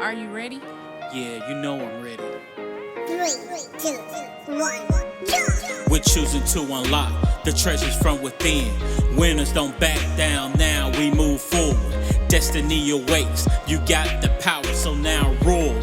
Are you ready? Yeah, you know I'm ready. 3, 2, 1, jump! We're choosing to unlock the treasures from within. Winners don't back down, now we move forward. Destiny awaits, you got the power, so now roar.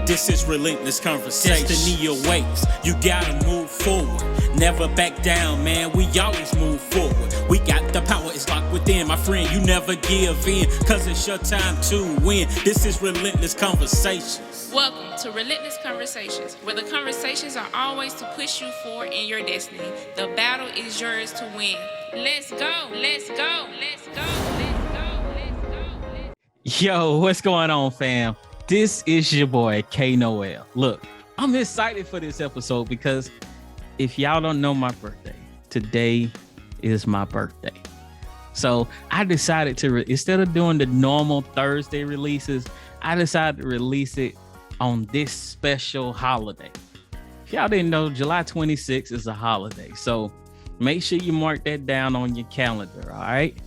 This is Relentless Conversations. Destiny awaits, you gotta move forward. Never back down, man, we always move forward. We got the power, it's locked within. My friend, you never give in, cause it's your time to win. This is Relentless Conversations. Welcome to Relentless Conversations, where the conversations are always to push you forward in your destiny. The battle is yours to win. Let's go, let's go, let's go, let's go, let's go, let's go. Yo, what's going on, fam? This is your boy, K.Noel. Look, I'm excited for this episode because if y'all don't know my birthday, today is my birthday. So I decided to, instead of doing the normal Thursday releases, I decided to release it on this special holiday. If y'all didn't know, July 26th is a holiday. So make sure you mark that down on your calendar, all right?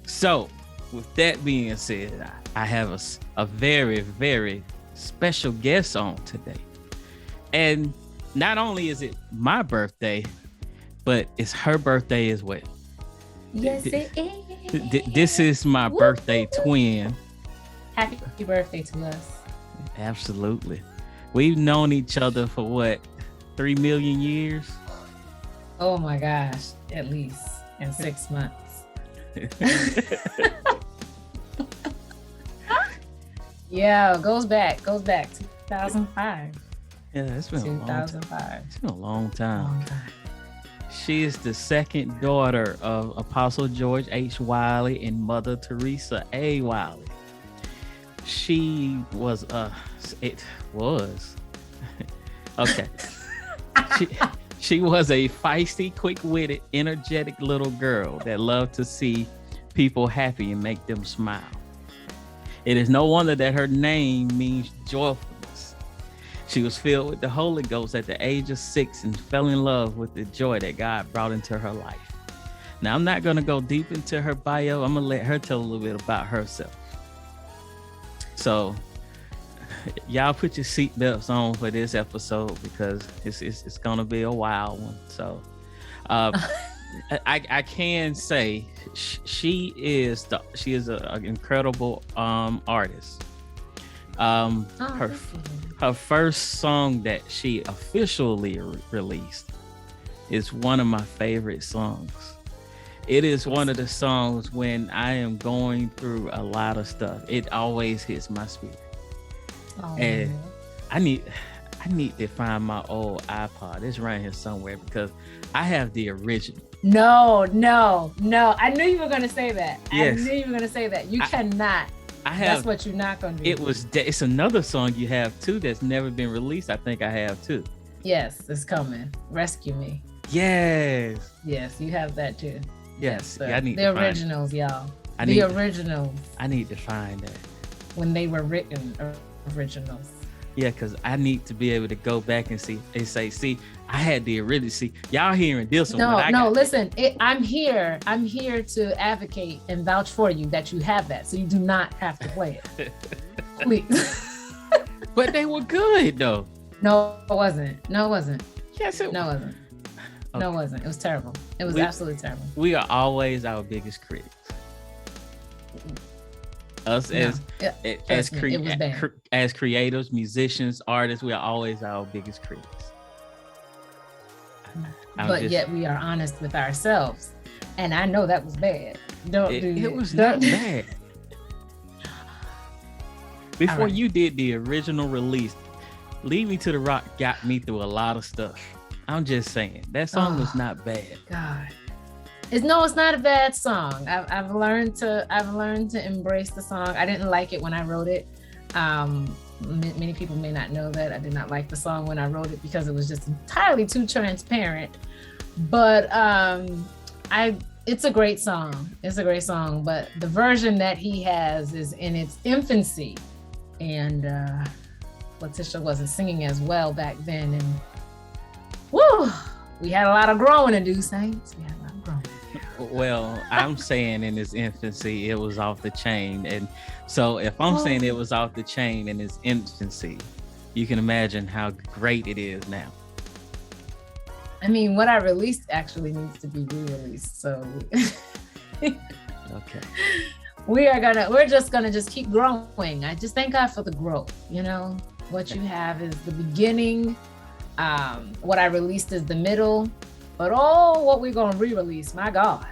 So with that being said, I have a very, very special guest on today. And not only is it my birthday, but it's her birthday as well. Yes, it is. This is my birthday twin. Happy birthday to us. Absolutely. We've known each other for what, 3 million years? Oh my gosh, at least in 6 months. Yeah, goes back 2005. Yeah, it's been 2005. It's been a long time. She is the second daughter of Apostle George H. Wiley and Mother Theresa A. Wiley. She was okay. She was a feisty, quick-witted, energetic little girl that loved to see people happy and make them smile. It is no wonder that her name means joyfulness. She was filled with the Holy Ghost at the age of 6 and fell in love with the joy that God brought into her life. Now, I'm not going to go deep into her bio. I'm going to let her tell a little bit about herself. So, y'all put your seatbelts on for this episode because it's going to be a wild one. So, I can say she is an incredible artist. Her first song that she officially released is one of my favorite songs. It is one of the songs when I am going through a lot of stuff. It always hits my spirit. Oh, and I need to find my old iPod. It's right here somewhere because I have the original. No. I knew you were going to say that. Yes. I knew you were going to say that. You cannot. That's what you're not going to do. It's another song you have too that's never been released. I think I have too. Yes, it's coming. Rescue Me. Yes, you have that too. Yes. Yeah, I need the to find originals, y'all. Originals. I need to find that. When they were written, originals. Yeah, because I need to be able to go back and see, I had the original. See, y'all hearing this one. Listen, I'm here to advocate and vouch for you that you have that. So you do not have to play it. Please. But they were good though. No, it wasn't. Yes, it was. No, it wasn't. Okay. No, it wasn't. It was terrible. It was absolutely terrible. We are always our biggest critics. Us as creators, musicians, artists, we are always our biggest critics. Yet we are honest with ourselves, and I know that was bad. It was not bad. Before you did the original release, "Lead Me to the Rock" got me through a lot of stuff. I'm just saying that song was not bad. God. It's not a bad song. I've learned to embrace the song. I didn't like it when I wrote it. Many people may not know that I did not like the song when I wrote it because it was just entirely too transparent. But it's a great song. It's a great song. But the version that he has is in its infancy, and Leticia wasn't singing as well back then. And we had a lot of growing to do, saints. We had a lot of growing. Well, I'm saying in its infancy, it was off the chain. And so if I'm saying it was off the chain in its infancy, you can imagine how great it is now. I mean, what I released actually needs to be re-released. So Okay. we're just gonna keep growing. I just thank God for the growth. You know, what you have is the beginning. What I released is the middle, but what we're gonna re-release, my God,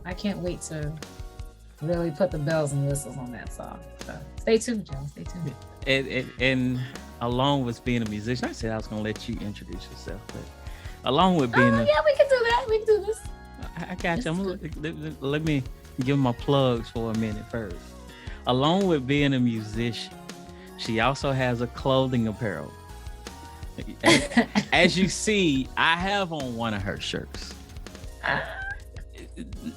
I can't wait to really put the bells and whistles on that song. So stay tuned, y'all. Stay tuned. And along with being a musician, I said I was gonna let you introduce yourself, but along with being yeah, we can do that. We can do this. I got you. Let me give my plugs for a minute first. Along with being a musician, she also has a clothing apparel. As you see, I have on one of her shirts.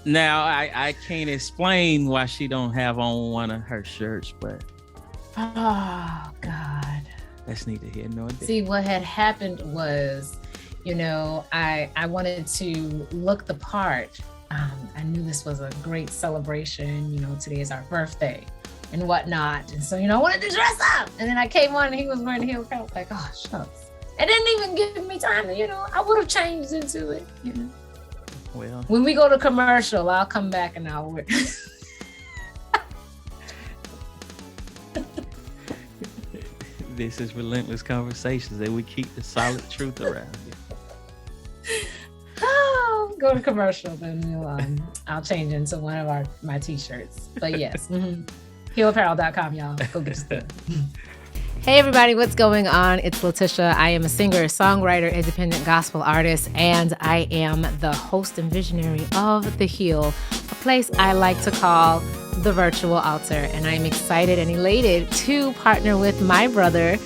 Now, I can't explain why she don't have on one of her shirts, but oh God, that's neither here nor there. See, what had happened was, you know, I wanted to look the part. I knew this was a great celebration. You know, today is our birthday and whatnot, and so, you know, I wanted to dress up. And then I came on and he was wearing the heel. I was like, oh shucks. It didn't even give me time to, you know, I would have changed into it, you know. Well, when we go to commercial, I'll come back and I'll wear. This is Relentless Conversations, and we keep the solid truth around here. Oh, go to commercial, then I'll change into one of my t-shirts. But yes, heelapparel.com, y'all. Go get your stuff. Hey everybody, what's going on? It's Leticia. I am a singer, songwriter, independent gospel artist, and I am the host and visionary of The Heel, a place I like to call the virtual altar. And I'm excited and elated to partner with my brother,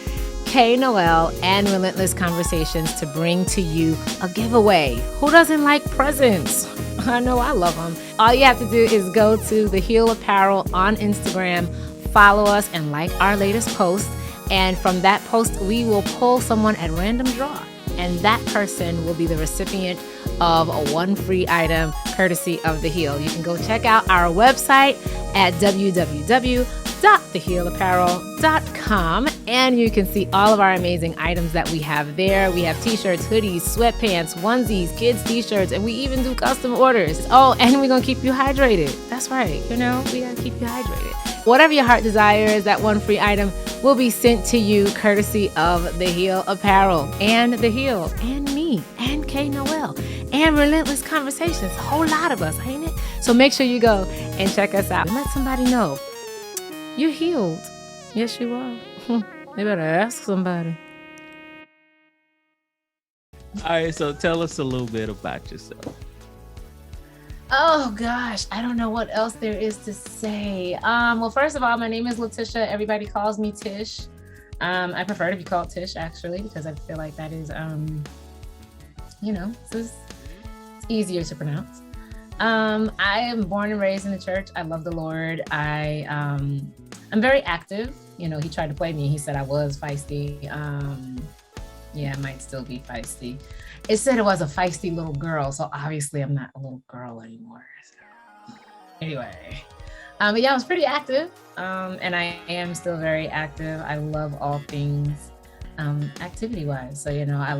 K.Noel, and Relentless Conversations to bring to you a giveaway. Who doesn't like presents? I know I love them. All you have to do is go to The Heel Apparel on Instagram, follow us, and like our latest post. And from that post, we will pull someone at random draw. And that person will be the recipient of one free item courtesy of The Heel. You can go check out our website at www.theheelapparel.com. And you can see all of our amazing items that we have there. We have t-shirts, hoodies, sweatpants, onesies, kids t-shirts, and we even do custom orders. Oh, and we're going to keep you hydrated. That's right. You know, we got to keep you hydrated. Whatever your heart desires, that one free item will be sent to you courtesy of The Heel Apparel and The Heel and me and K.Noel and Relentless Conversations. A whole lot of us, ain't it? So make sure you go and check us out and let somebody know you're healed. Yes, you are. They better ask somebody. All right, so tell us a little bit about yourself. Oh gosh, I don't know what else there is to say. Well, first of all, my name is Leticia. Everybody calls me Tish. I prefer to be called Tish, actually, because I feel like that is, you know, it's easier to pronounce. I am born and raised in the church. I love the Lord. I'm very active. You know, he tried to play me. He said I was feisty. Yeah, I might still be feisty. It said it was a feisty little girl, so obviously I'm not a little girl anymore. So. Anyway, but yeah, I was pretty active, and I am still very active. I love all things activity-wise. So, you know, I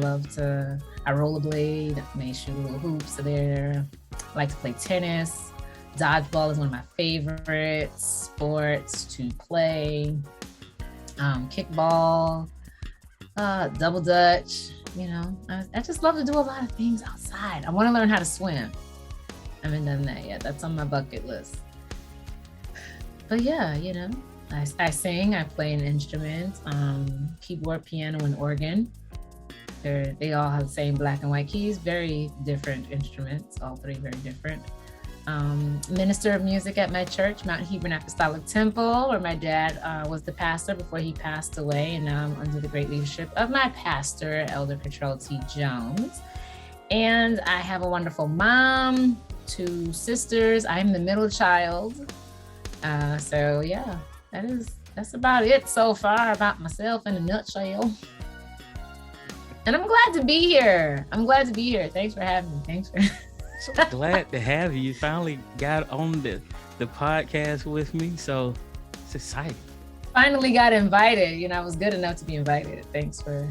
rollerblade, may shoot little hoops there. I like to play tennis. Dodgeball is one of my favorite sports to play. Kickball, double dutch. You know, I just love to do a lot of things outside. I want to learn how to swim. I haven't done that yet. That's on my bucket list. But yeah, you know, I sing, I play an instrument, keyboard, piano, and organ. They all have the same black and white keys, very different instruments, all three very different. Minister of music at my church, Mount Hebron Apostolic Temple, where my dad was the pastor before he passed away, and now I'm under the great leadership of my pastor, Elder Cottrell T. Jones. And I have a wonderful mom, 2 sisters. I'm the middle child. So yeah, that's about it so far about myself in a nutshell. And I'm glad to be here. Thanks for having me. So glad to have you. You finally got on the podcast with me. So it's exciting. Finally got invited. You know, I was good enough to be invited. Thanks for.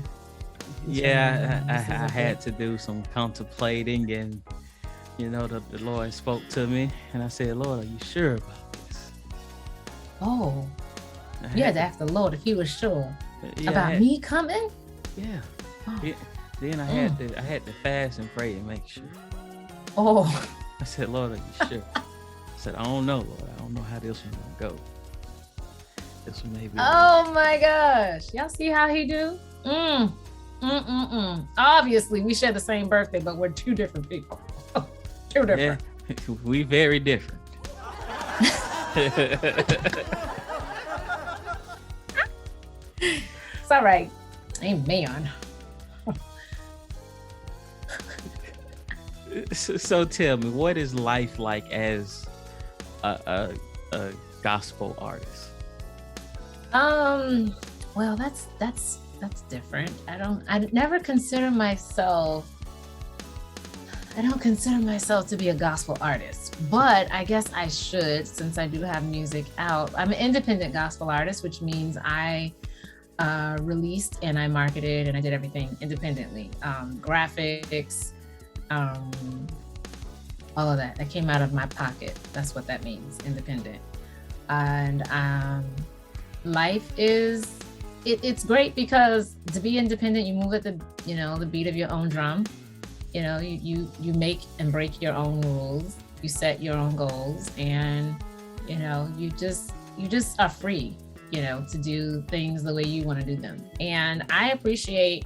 Yeah, I had to do some contemplating, and you know, the Lord spoke to me, and I said, Lord, are you sure about this? Oh, you had to ask the Lord if he was sure about me coming. Yeah. Oh. Then I had to fast and pray and make sure. Oh. I said, Lord, are you sure? I said, I don't know, Lord. I don't know how this one gonna go. This one may be. Oh my gosh. Y'all see how he do? Obviously, we share the same birthday, but we're two different people. Two different. Yeah, we very different. It's all right. Amen. So tell me, what is life like as a gospel artist? Well, that's different. I don't consider myself to be a gospel artist, but I guess I should, since I do have music out. I'm an independent gospel artist, which means I released and I marketed and I did everything independently. Graphics, all of that came out of my pocket. That's what that means, independent. And life is, it's great because to be independent, you move at the beat of your own drum. You know, you make and break your own rules, you set your own goals, and you know, you just are free, you know, to do things the way you want to do them. And I appreciate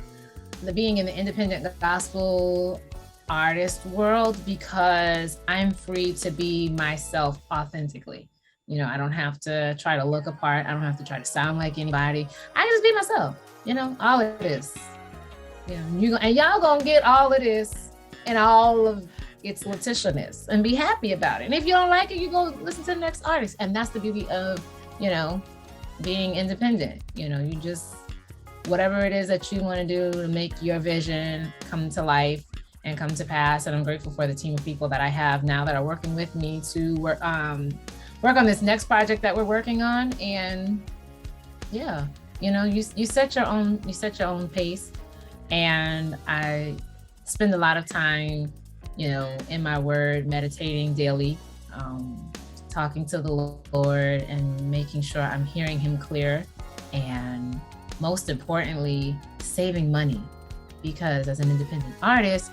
being in the independent gospel artist world because I'm free to be myself authentically. You know, I don't have to try to look apart. I don't have to try to sound like anybody. I just be myself, you know, all of this. You know, and y'all gonna get all of this and all of its Leticia-ness and be happy about it. And if you don't like it, you go listen to the next artist. And that's the beauty of, you know, being independent. You know, you just, whatever it is that you want to do to make your vision come to life and come to pass. And I'm grateful for the team of people that I have now that are working with me to work on this next project that we're working on. And yeah, you know, you set your own pace. And I spend a lot of time, you know, in my word, meditating daily, talking to the Lord and making sure I'm hearing him clear. And most importantly, saving money, because as an independent artist,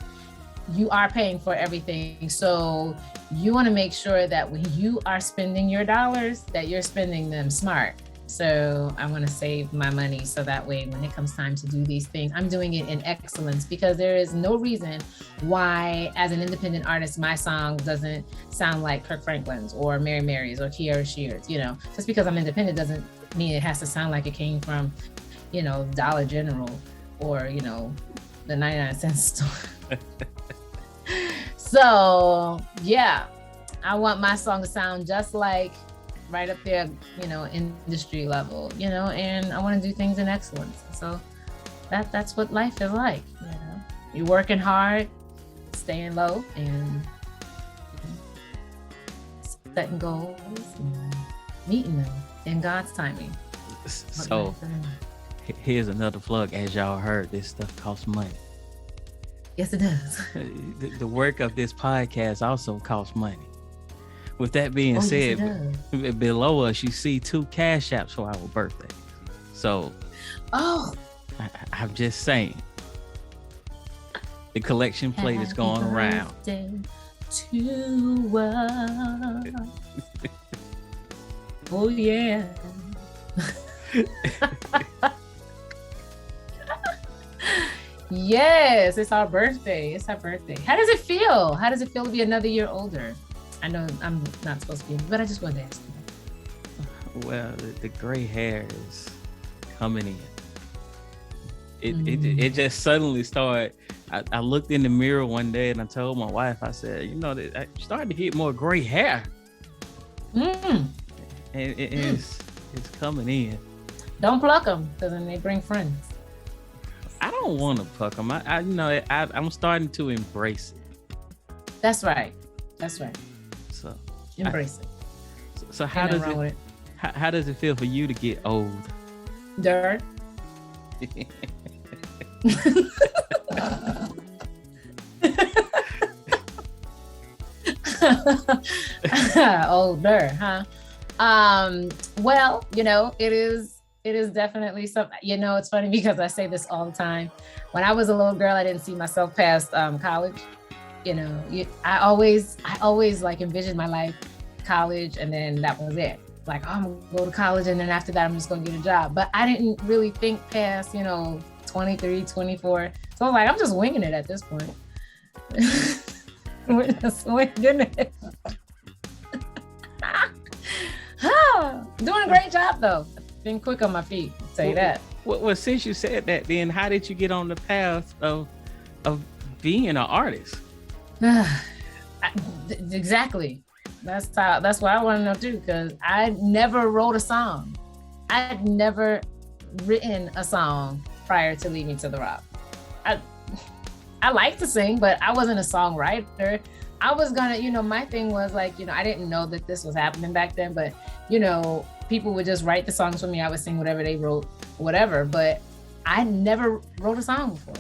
you are paying for everything. So you want to make sure that when you are spending your dollars, that you're spending them smart. So I want to save my money so that way when it comes time to do these things, I'm doing it in excellence, because there is no reason why, as an independent artist, my song doesn't sound like Kirk Franklin's or Mary Mary's or Kiara Shear's. You know, just because I'm independent doesn't mean it has to sound like it came from, you know, Dollar General or, you know, the 99-cent store. So yeah, I want my song to sound just like right up there, you know, industry level, you know, and I want to do things in excellence. So that's what life is like, you know. You're working hard, staying low, and setting goals and meeting them in God's timing. So here's another plug. As y'all heard, this stuff costs money. Yes, it does. The work of this podcast also costs money. With that being said, below us, you see 2 cash apps for our birthday. So, I'm just saying, the collection plate is going around. To us. Oh yeah. Yes, it's our birthday. It's our birthday. How does it feel? How does it feel to be another year older? I know I'm not supposed to be, but I just wanted to ask you. Well, the gray hair is coming in. It just suddenly started. I looked in the mirror one day and I told my wife, I said, you know, I started to get more gray hair. And it's coming in. Don't pluck them, because then they bring friends. I don't want to pluck them. I'm starting to embrace it. That's right. So Embrace it. So how does it how does it feel for you to get old? Dirt. Older, huh? Well, it is definitely something. It's funny because I say this all the time. When I was a little girl, I didn't see myself past college. I always like envisioned my life, college, and then that was it. Like, oh, I'm gonna go to college, and then after that, I'm just gonna get a job. But I didn't really think past, 23, 24. So I was like, I'm just winging it at this point. We're just winging it. Doing a great job though. Been quick on my feet, I'll tell you that. Well, since you said that, then how did you get on the path of being an artist? Exactly. That's what I want to know too, because I never wrote a song. I'd never written a song prior to Lead Me to the Rock. I like to sing, but I wasn't a songwriter. I was gonna, my thing was like, I didn't know that this was happening back then, but people would just write the songs for me. I would sing whatever they wrote, whatever, but I never wrote a song before.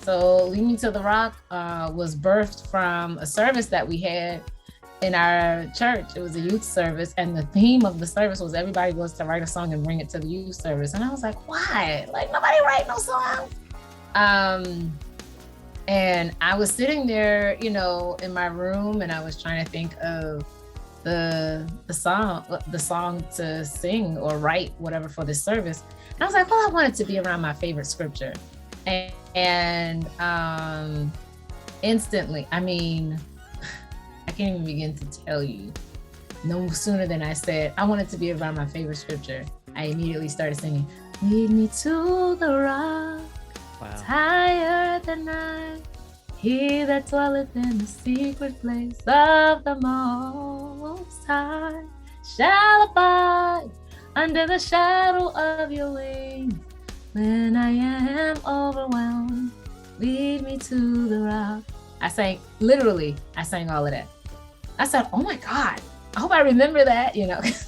So Lead Me to the Rock was birthed from a service that we had in our church. It was a youth service, and the theme of the service was everybody was to write a song and bring it to the youth service. And I was like, why? Like, nobody write no songs. And I was sitting there, in my room, and I was trying to think of the song to sing or write, whatever, for this service. And I was like, well, I want it to be around my favorite scripture. And instantly, I can't even begin to tell you. No sooner than I said, I want it to be around my favorite scripture, I immediately started singing, lead me to the rock, higher than I, he that dwelleth in the secret place of the Most High shall abide under the shadow of your wings. When I am overwhelmed, lead me to the rock. I sang all of that. I said, oh my God, I hope I remember that, Because,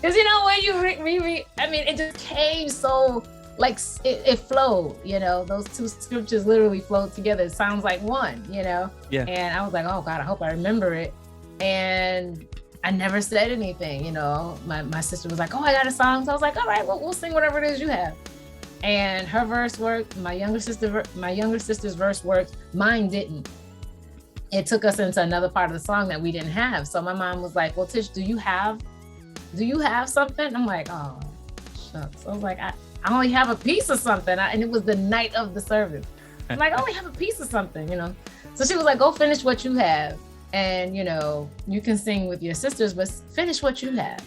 when you reread, it just came so, like, it flowed, those two scriptures literally flowed together. It sounds like one, Yeah. And I was like, oh God, I hope I remember it. And I never said anything, My sister was like, oh, I got a song. So I was like, all right, well, we'll sing whatever it is you have. And her verse worked. My younger sister's verse worked. Mine didn't. It took us into another part of the song that we didn't have. So my mom was like, well, Tish, do you have something? I'm like, oh, shucks. I was like, I only have a piece of something. And it was the night of the service. I'm like, I only have a piece of something, So she was like, go finish what you have. And, you can sing with your sisters, but finish what you have.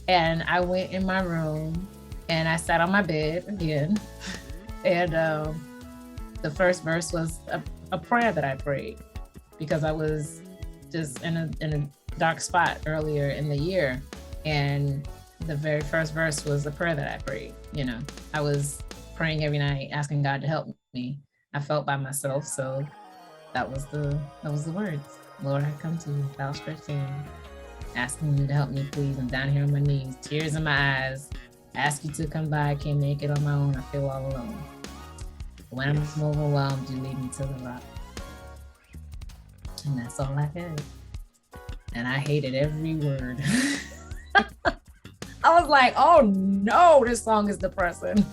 And I went in my room and I sat on my bed again. And the first verse was a prayer that I prayed because I was just in a dark spot earlier in the year. And the very first verse was a prayer that I prayed. I was praying every night, asking God to help me. I felt by myself. So that was the words. Lord, I come to you, outstretched hand, asking you to help me, please. I'm down here on my knees, tears in my eyes. Ask you to come by. I can't make it on my own. I feel all alone. When I'm overwhelmed, you lead me to the rock. And that's all I had. And I hated every word. I was like, oh no, this song is depressing.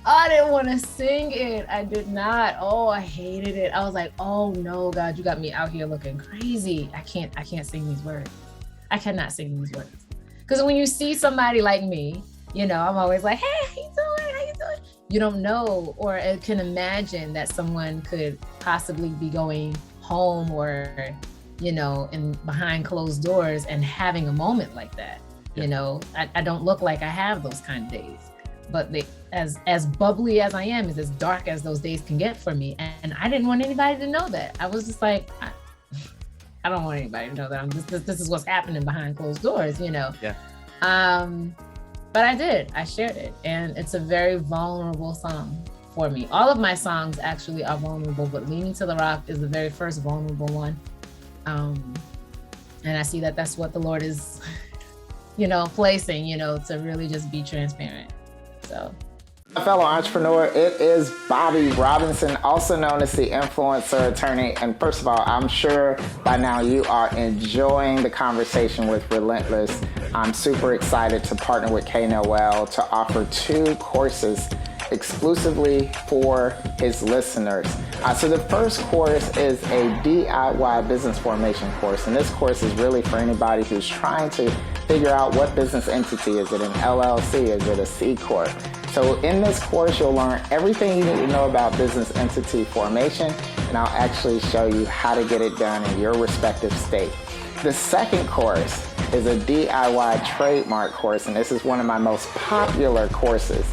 I didn't want to sing it. I did not. Oh, I hated it. I was like, oh no, God, you got me out here looking crazy. I can't sing these words. I cannot sing these words. Because when you see somebody like me, I'm always like, hey, how you doing? How you doing? You don't know or can imagine that someone could possibly be going home or, in behind closed doors and having a moment like that. Yeah. I don't look like I have those kind of days. But as bubbly as I am, is as dark as those days can get for me. And I didn't want anybody to know that. I was just like, I don't want anybody to know that this is what's happening behind closed doors, Yeah. But I did. I shared it. And it's a very vulnerable song for me. All of my songs actually are vulnerable, but Leaning to the Rock is the very first vulnerable one. And I see that that's what the Lord is, placing, to really just be transparent. So. My fellow entrepreneur, it is Bobby Robinson, also known as the Influencer Attorney. And first of all, I'm sure by now you are enjoying the conversation with Relentless. I'm super excited to partner with K.Noel to offer 2 courses exclusively for his listeners. So the first course is a DIY business formation course. And this course is really for anybody who's trying to figure out what business entity. Is it an LLC? Is it a C Corp? So in this course, you'll learn everything you need to know about business entity formation, and I'll actually show you how to get it done in your respective state. The second course is a DIY trademark course, and this is one of my most popular courses.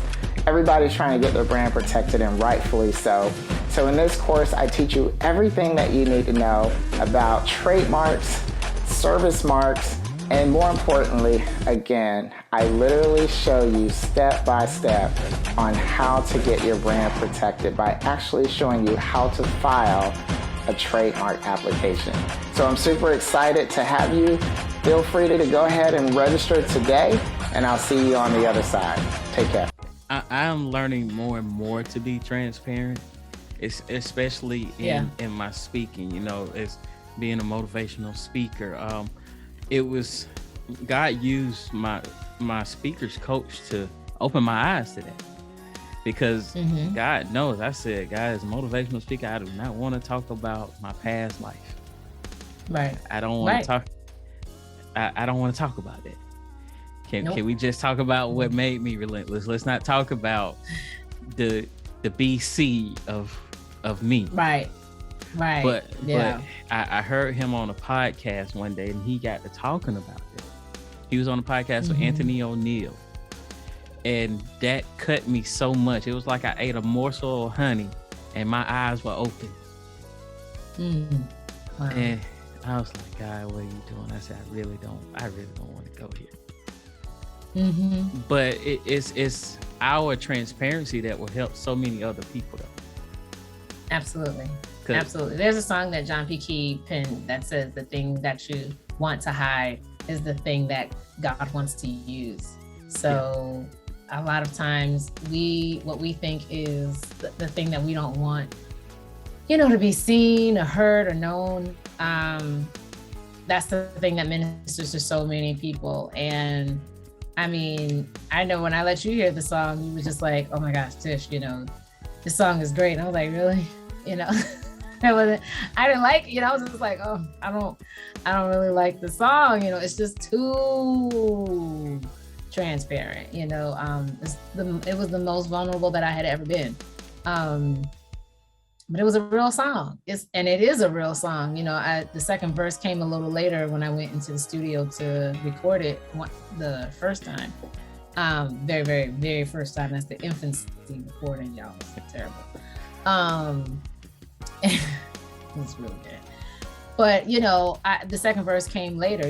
Everybody's trying to get their brand protected, and rightfully so. So in this course, I teach you everything that you need to know about trademarks, service marks, and more importantly, again, I literally show you step by step on how to get your brand protected by actually showing you how to file a trademark application. So I'm super excited to have you. Feel free to go ahead and register today, and I'll see you on the other side. Take care. I am learning more and more to be transparent, especially in my speaking, as being a motivational speaker. It was God used my speaker's coach to open my eyes to that, because God knows I said, guys, motivational speaker, I do not want to talk about my past life. Right. I don't want to talk. I don't want to talk about that. Can we just talk about what made me relentless? Let's not talk about the BC of me. Right. But I heard him on a podcast one day, and he got to talking about it. He was on a podcast with Anthony O'Neill, and that cut me so much. It was like I ate a morsel of honey, and my eyes were open. Wow. And I was like, God, what are you doing? I said, I really don't want to go here. But it's our transparency that will help so many other people, though. Absolutely. There's a song that John P. Key penned that says the thing that you want to hide is the thing that God wants to use. So a lot of times what we think is the thing that we don't want, to be seen or heard or known. That's the thing that ministers to so many people. And I mean, I know when I let you hear the song, you were just like, oh my gosh, Tish, this song is great. And I was like, really? I didn't like, I was just like, oh, I don't really like the song. It's just too transparent. It was the most vulnerable that I had ever been. But it was a real song. It is a real song. The second verse came a little later when I went into the studio to record it the first time. Very, very, very first time. That's the infancy recording, y'all. It's terrible. It's really good. But, the second verse came later,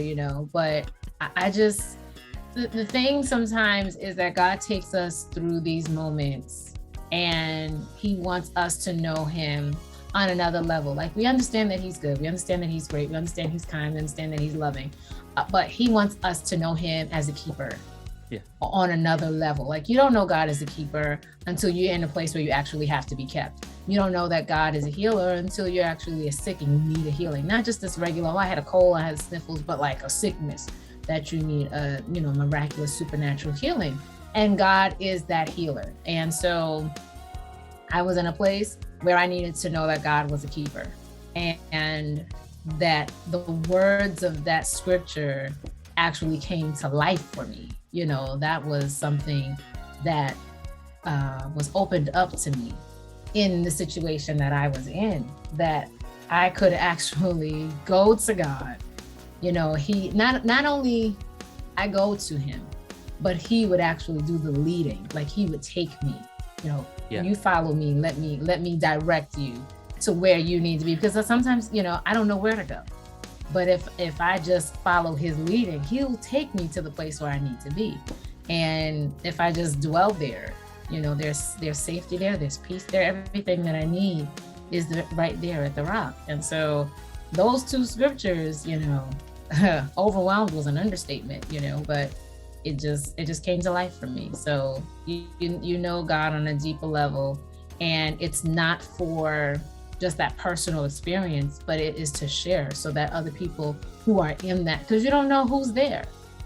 but I just, the thing sometimes is that God takes us through these moments, and he wants us to know him on another level. Like, we understand that he's good. We understand that he's great. We understand he's kind. We understand that he's loving. But he wants us to know him as a keeper on another level. Like, you don't know God as a keeper until you're in a place where you actually have to be kept. You don't know that God is a healer until you're actually sick and you need a healing. Not just this regular, I had a cold, I had sniffles, but like a sickness that you need a, miraculous supernatural healing. And God is that healer. And so I was in a place where I needed to know that God was a keeper, and that the words of that scripture actually came to life for me. That was something that was opened up to me in the situation that I was in, that I could actually go to God. He not only I go to him, but he would actually do the leading. Like, he would take me, you follow me, let me direct you to where you need to be. Because sometimes, I don't know where to go. But if I just follow his leading, he'll take me to the place where I need to be. And if I just dwell there, there's safety there, there's peace there, everything that I need is right there at the rock. And so those two scriptures, overwhelmed was an understatement, but it just came to life for me. So you know God on a deeper level, and it's not for just that personal experience, but it is to share so that other people who are in that, because you don't know who's there.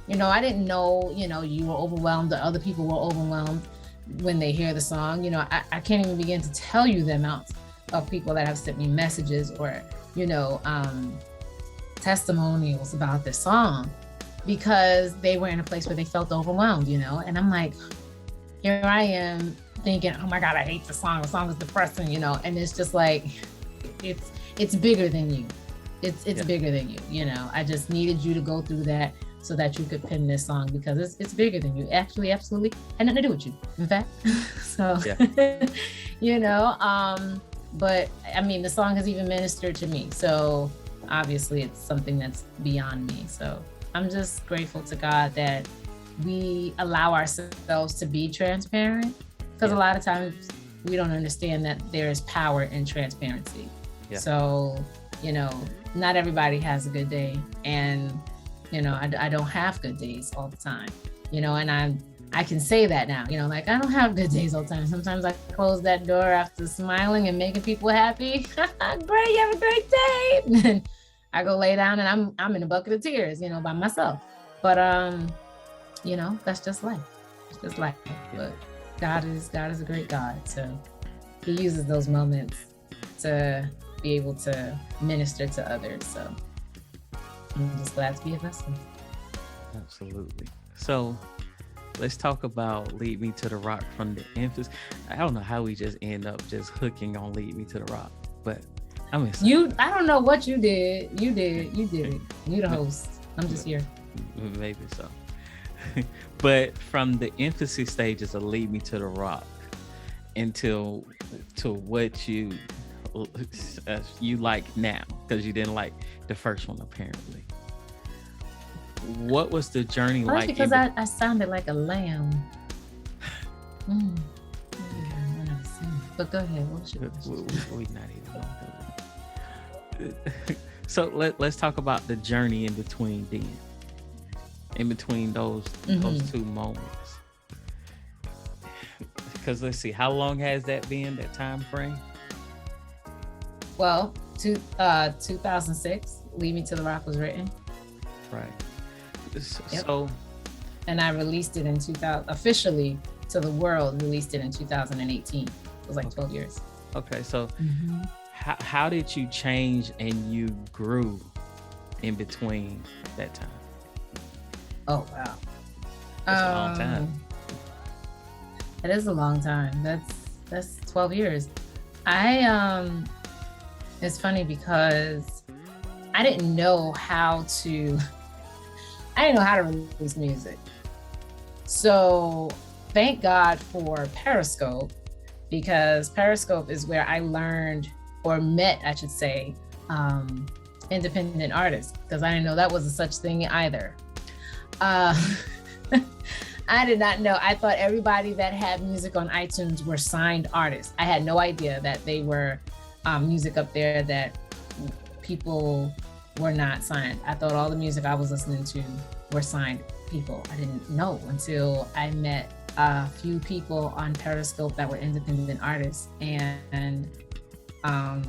I didn't know, you were overwhelmed or other people were overwhelmed when they hear the song. I can't even begin to tell you the amount of people that have sent me messages or, testimonials about this song because they were in a place where they felt overwhelmed, and I'm like, here I am thinking, oh my God, I hate the song is depressing, and it's just like, it's bigger than you. It's bigger than you, I just needed you to go through that so that you could pen this song because it's bigger than you. Actually, absolutely had nothing to do with you, in fact. So, but I mean, the song has even ministered to me. So obviously it's something that's beyond me. So I'm just grateful to God that we allow ourselves to be transparent, because a lot of times we don't understand that there is power in transparency. Yeah. So, not everybody has a good day, and, I don't have good days all the time, and I can say that now, like I don't have good days all the time. Sometimes I close that door after smiling and making people happy. Great, you have a great day. And then I go lay down and I'm in a bucket of tears, by myself. But, that's just life. It's just life. But God is a great God. So he uses those moments to be able to minister to others. So I'm just glad to be a vessel. Absolutely. So let's talk about Lead Me to the Rock from the emphasis. I don't know how we just end up just hooking on Lead Me to the Rock, but I'm excited. I don't know what you did. You did it. You the host. I'm just here. Maybe so. But from the emphasis stages of Lead Me to the Rock to what you like now, because you didn't like the first one apparently. What was the journey like? Because I sounded like a lamb. But go ahead. What's your question? We're not even going through it. So let's talk about the journey in between those two moments. Because let's see, how long has that been, that time frame? Well, 2006, Lead Me to the Rock was written. Right. Yep. So, and I released it in 2000, officially to the world, released it in 2018. It was like 12 years. Okay, so how did you change and you grew in between that time? Oh, wow. That's a long time. It is a long time. That's 12 years. It's funny because I didn't know how to release music. So thank God for Periscope, because Periscope is where I learned or met, I should say, independent artists, because I didn't know that was a such thing either. I did not know. I thought everybody that had music on iTunes were signed artists. I had no idea that they were music up there that people were not signed. I thought all the music I was listening to were signed people. I didn't know until I met a few people on Periscope that were independent artists. And I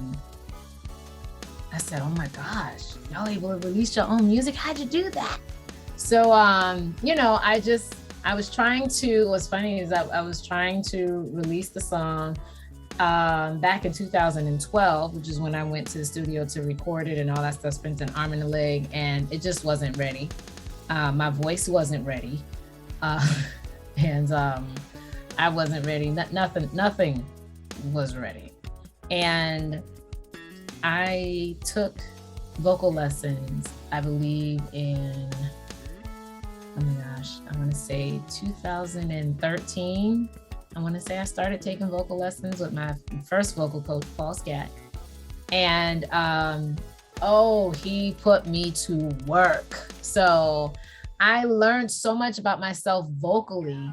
said, oh my gosh, y'all able to release your own music? How'd you do that? So, I was trying to, what's funny is I was trying to release the song back in 2012, which is when I went to the studio to record it and all that stuff, spent an arm and a leg, and it just wasn't ready. My voice wasn't ready. And I wasn't ready. Nothing was ready. And I took vocal lessons, I believe in, oh my gosh, I want to say 2013. I want to say I started taking vocal lessons with my first vocal coach, Paul Scat. And he put me to work. So I learned so much about myself vocally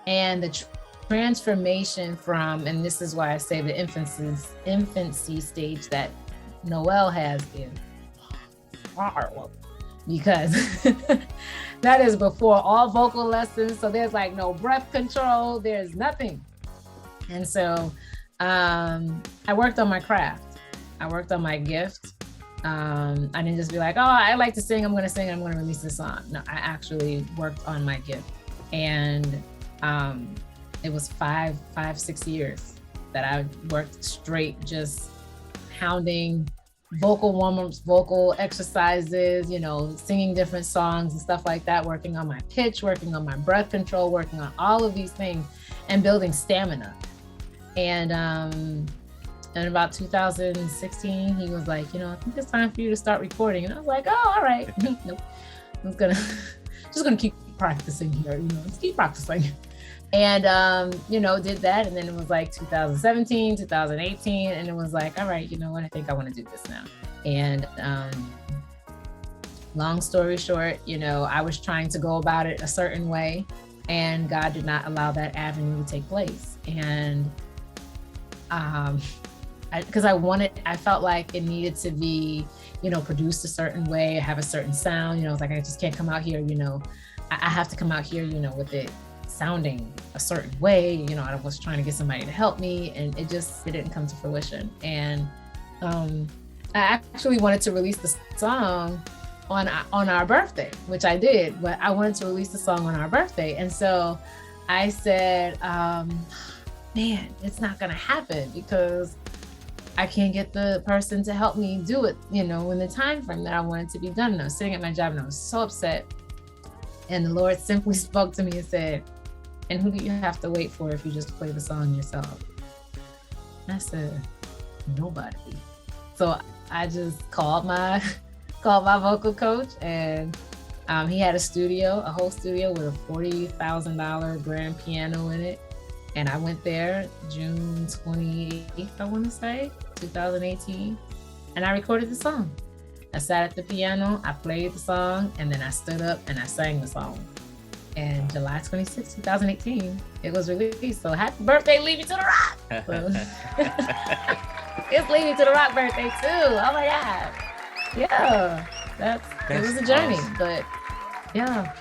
and the transformation from, and this is why I say the infancy stage that Noel has is horrible, because that is before all vocal lessons. So there's like no breath control, there's nothing. And so I worked on my craft. I worked on my gift. I didn't just be like, oh, I like to sing, I'm going to sing, I'm going to release this song. No, I actually worked on my gift. And it was 6 years that I worked straight, just pounding vocal warm-ups, vocal exercises, singing different songs and stuff like that, working on my pitch, working on my breath control, working on all of these things and building stamina. And in about 2016, he was like, I think it's time for you to start recording. And I was like, oh, all right. Nope. I'm just gonna keep practicing here, just keep practicing. And, did that. And then it was like 2017, 2018. And it was like, all right, you know what? I think I want to do this now. And long story short, I was trying to go about it a certain way, and God did not allow that avenue to take place. And because I felt like it needed to be, produced a certain way, have a certain sound. It's like, I just can't come out here, I have to come out here, with it sounding a certain way. I was trying to get somebody to help me, and it didn't come to fruition. And I actually wanted to release the song on our birthday, which I did, but I wanted to release the song on our birthday. And so I said, man, it's not gonna happen because I can't get the person to help me do it, in the time frame that I wanted to be done. And I was sitting at my job and I was so upset. And the Lord simply spoke to me and said, and who do you have to wait for if you just play the song yourself? And I said, nobody. So I just called my vocal coach, and he had a whole studio with a $40,000 grand piano in it. And I went there June 28th, I want to say, 2018. And I recorded the song. I sat at the piano, I played the song, and then I stood up and I sang the song. And July 26, 2018, it was released. So happy birthday, Lead Me to the Rock. So, it's Lead Me to the Rock birthday too. Oh my God. Yeah, it was a journey, awesome. But yeah,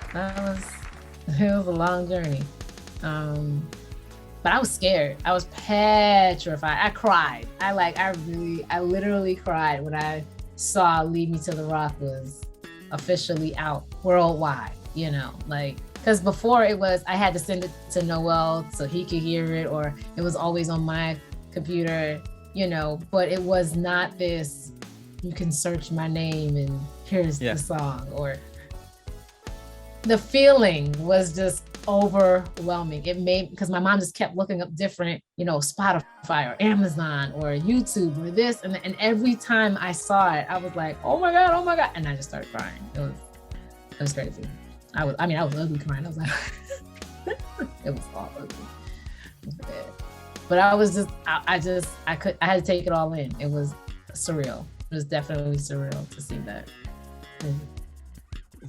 it was a long journey. But I was scared. I was petrified. I cried. I literally cried when I saw Lead Me to the Rock was officially out worldwide, because before it was, I had to send it to Noel so he could hear it, or it was always on my computer, but it was not this, you can search my name and here's the song, or the feeling was just overwhelming. Because my mom just kept looking up different, Spotify or Amazon or YouTube or this. And every time I saw it, I was like, oh my God. And I just started crying. It was crazy. I was ugly crying. I was like, it was all ugly. It was bad. But I was just, I had to take it all in. It was surreal. It was definitely surreal to see that.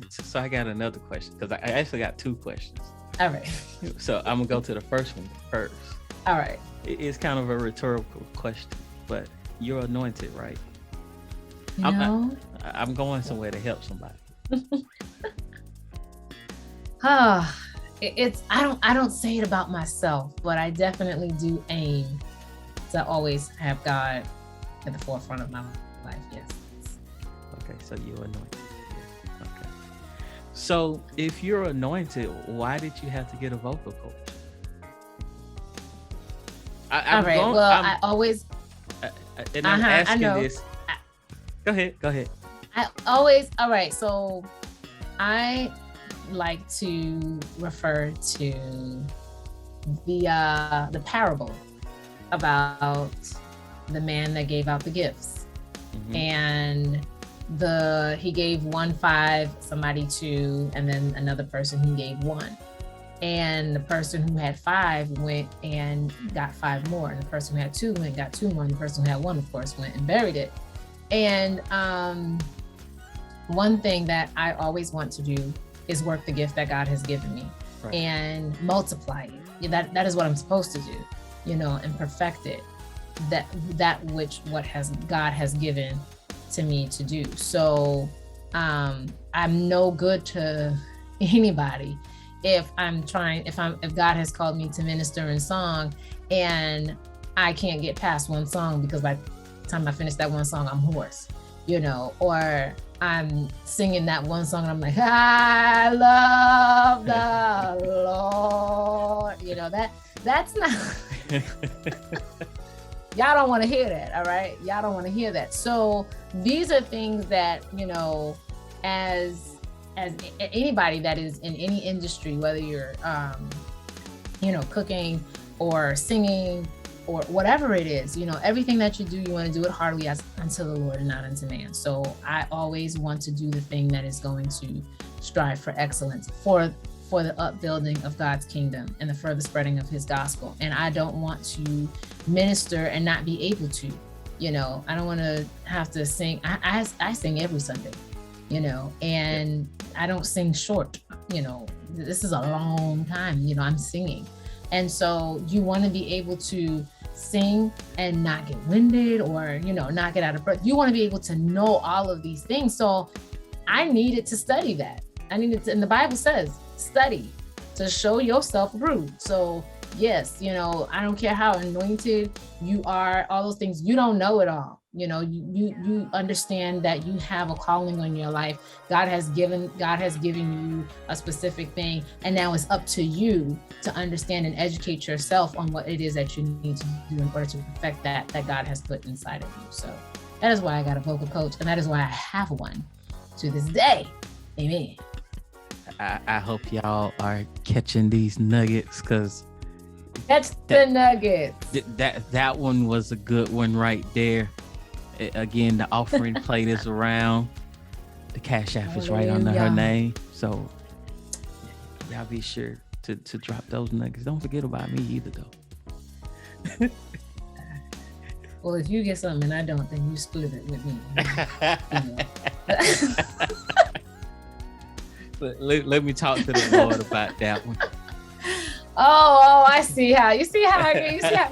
So I got another question, because I actually got two questions. All right. So I'm gonna go to the first one first. All right. It's kind of a rhetorical question, but you're anointed, right? I'm going somewhere to help somebody. I don't say it about myself, but I definitely do aim to always have God at the forefront of my life. Yes. Okay, so you're anointed. Okay. So if you're anointed, why did you have to get a vocal coach? I'm asking this. Go ahead. All right. So I like to refer to the parable about the man that gave out the gifts. Mm-hmm. And he gave 1 5, somebody 2, and then another person he gave 1. And the person who had 5 went and got 5 more. And the person who had 2 went and got 2 more. And the person who had 1, of course, went and buried it. And one thing that I always want to do is work the gift that God has given me. Right. and multiply it. That is what I'm supposed to do, and perfect it. That which God has given to me to do. So I'm no good to anybody if God has called me to minister in song and I can't get past one song because by the time I finish that one song, I'm hoarse, or I'm singing that one song and I'm like, I love the Lord. That's not, y'all don't want to hear that. All right. Y'all don't want to hear that. So these are things that, as anybody that is in any industry, whether you're, cooking or singing or whatever it is, everything that you do, you want to do it heartily as unto the Lord and not unto man. So I always want to do the thing that is going to strive for excellence, for the upbuilding of God's kingdom and the further spreading of his gospel. And I don't want to minister and not be able to, I don't want to have to sing. I sing every Sunday, and I don't sing short, this is a long time, I'm singing. And so you want to be able to sing and not get winded or, not get out of breath. You want to be able to know all of these things. So I needed to study that. And the Bible says, study to show yourself approved. So yes, I don't care how anointed you are, all those things, you don't know it all. You understand that you have a calling on your life. God has given you a specific thing. And now it's up to you to understand and educate yourself on what it is that you need to do in order to perfect that God has put inside of you. So that is why I got a vocal coach. And that is why I have one to this day. Amen. I hope y'all are catching these nuggets because the nuggets. That one was a good one right there. Again, the offering plate is around. The cash app is right under her name. So y'all be sure to drop those nuggets. Don't forget about me either, though. Well, if you get something and I don't, then you split it with me. Let me talk to the Lord about that one. Oh, I see how. You see how I get. You see how.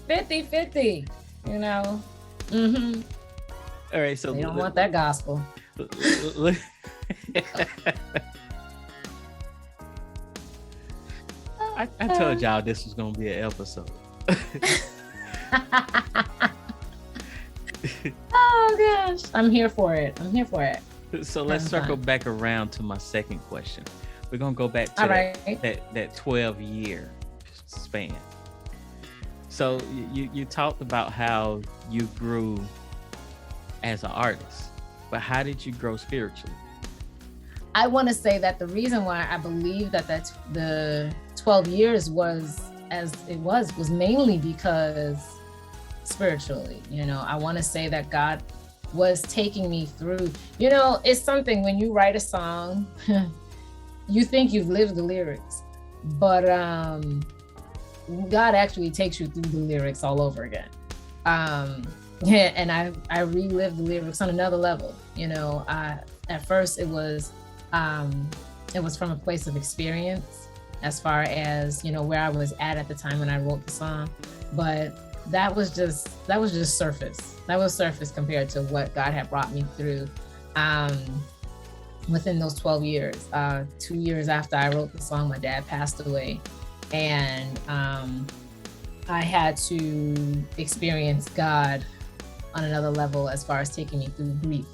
50-50, Mm-hmm. All right, so they don't want that gospel. I told y'all this was gonna be an episode. Oh gosh, I'm here for it. So let's circle back around to my second question. We're gonna go back to that 12-year span. So you talked about how you grew as an artist, but how did you grow spiritually? I want to say that the reason why I believe that the 12 years was as it was mainly because spiritually, I want to say that God was taking me through, it's something when you write a song, you think you've lived the lyrics, but God actually takes you through the lyrics all over again. And I relived the lyrics on another level. At first it was from a place of experience as far as, where I was at the time when I wrote the song. But that was just surface. That was surface compared to what God had brought me through within those 12 years. 2 years after I wrote the song, my dad passed away. And I had to experience God on another level as far as taking me through grief.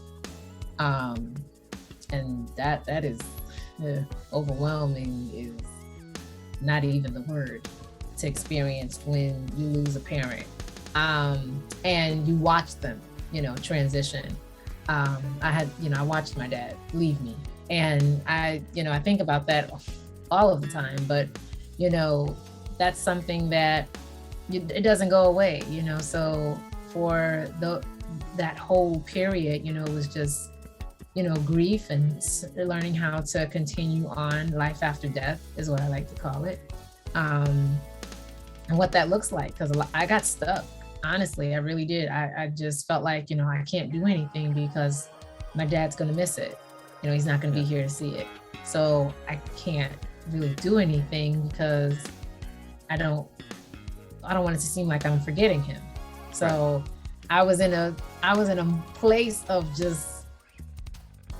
And that is overwhelming is not even the word to experience when you lose a parent. And you watch them, transition. I watched my dad leave me. And I think about that all of the time, but that's something that it doesn't go away, so for that whole period, it was just, grief and learning how to continue on. Life after death is what I like to call it. And what that looks like, because I got stuck. Honestly, I really did. I just felt like, I can't do anything because my dad's going to miss it. he's not going to be here to see it. So I can't really do anything because I don't want it to seem like I'm forgetting him. So I was in a place of just,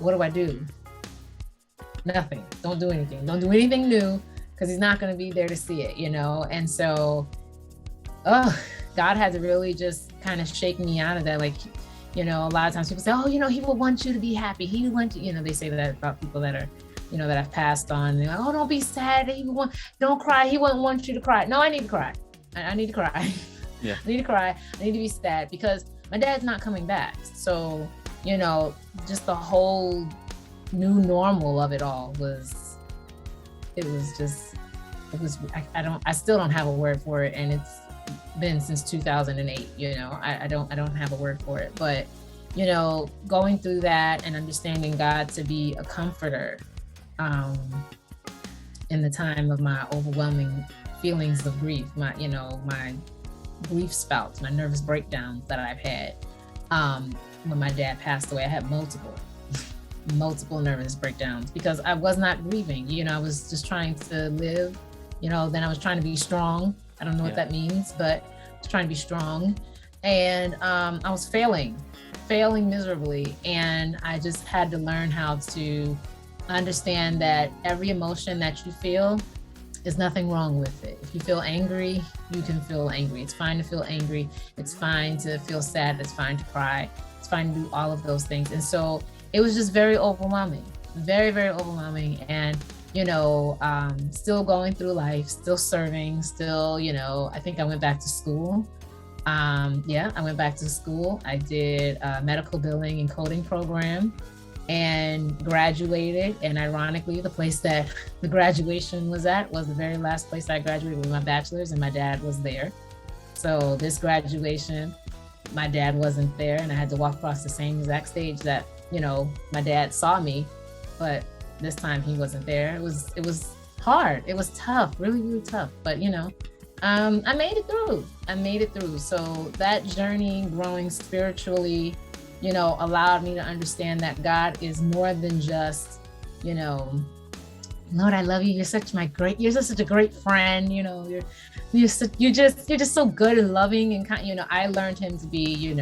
what do I do? Nothing. Don't do anything. Don't do anything new because he's not going to be there to see it, And so, God had to really just kind of shake me out of that. Like, a lot of times people say, oh, he will want you to be happy. He wants you, they say that about people that are, that I've passed on. They're like, oh, don't be sad. Don't cry. He wouldn't want you to cry. No, I need to cry. I need to cry. Yeah. I need to cry. I need to be sad because my dad's not coming back. So, just the whole new normal of it all I still don't have a word for it. And it's been since 2008, I don't have a word for it, but, going through that and understanding God to be a comforter, in the time of my overwhelming feelings of grief, my grief spouts, my nervous breakdowns that I've had, when my dad passed away. I had multiple nervous breakdowns because I was not grieving. I was just trying to live, then I was trying to be strong. I don't know what that means, but I was trying to be strong. And I was failing miserably. And I just had to learn how to understand that every emotion that you feel, there's nothing wrong with it. If you feel angry, you can feel angry. It's fine to feel angry. It's fine to feel sad. It's fine to cry. It's fine to do all of those things. And so it was just very overwhelming, very, very overwhelming. And, still going through life, still serving, still, I think I went back to school. I went back to school. I did a medical billing and coding program and graduated. And ironically, the place that the graduation was at was the very last place I graduated with my bachelor's, and my dad was there. So this graduation, my dad wasn't there, and I had to walk across the same exact stage that, my dad saw me, but this time he wasn't there. It was hard. It was tough, really, really tough. But, I made it through. So that journey, growing spiritually, allowed me to understand that God is more than just, Lord, I love you. You're such a great friend. You're just so good and loving and kind. I learned him to be,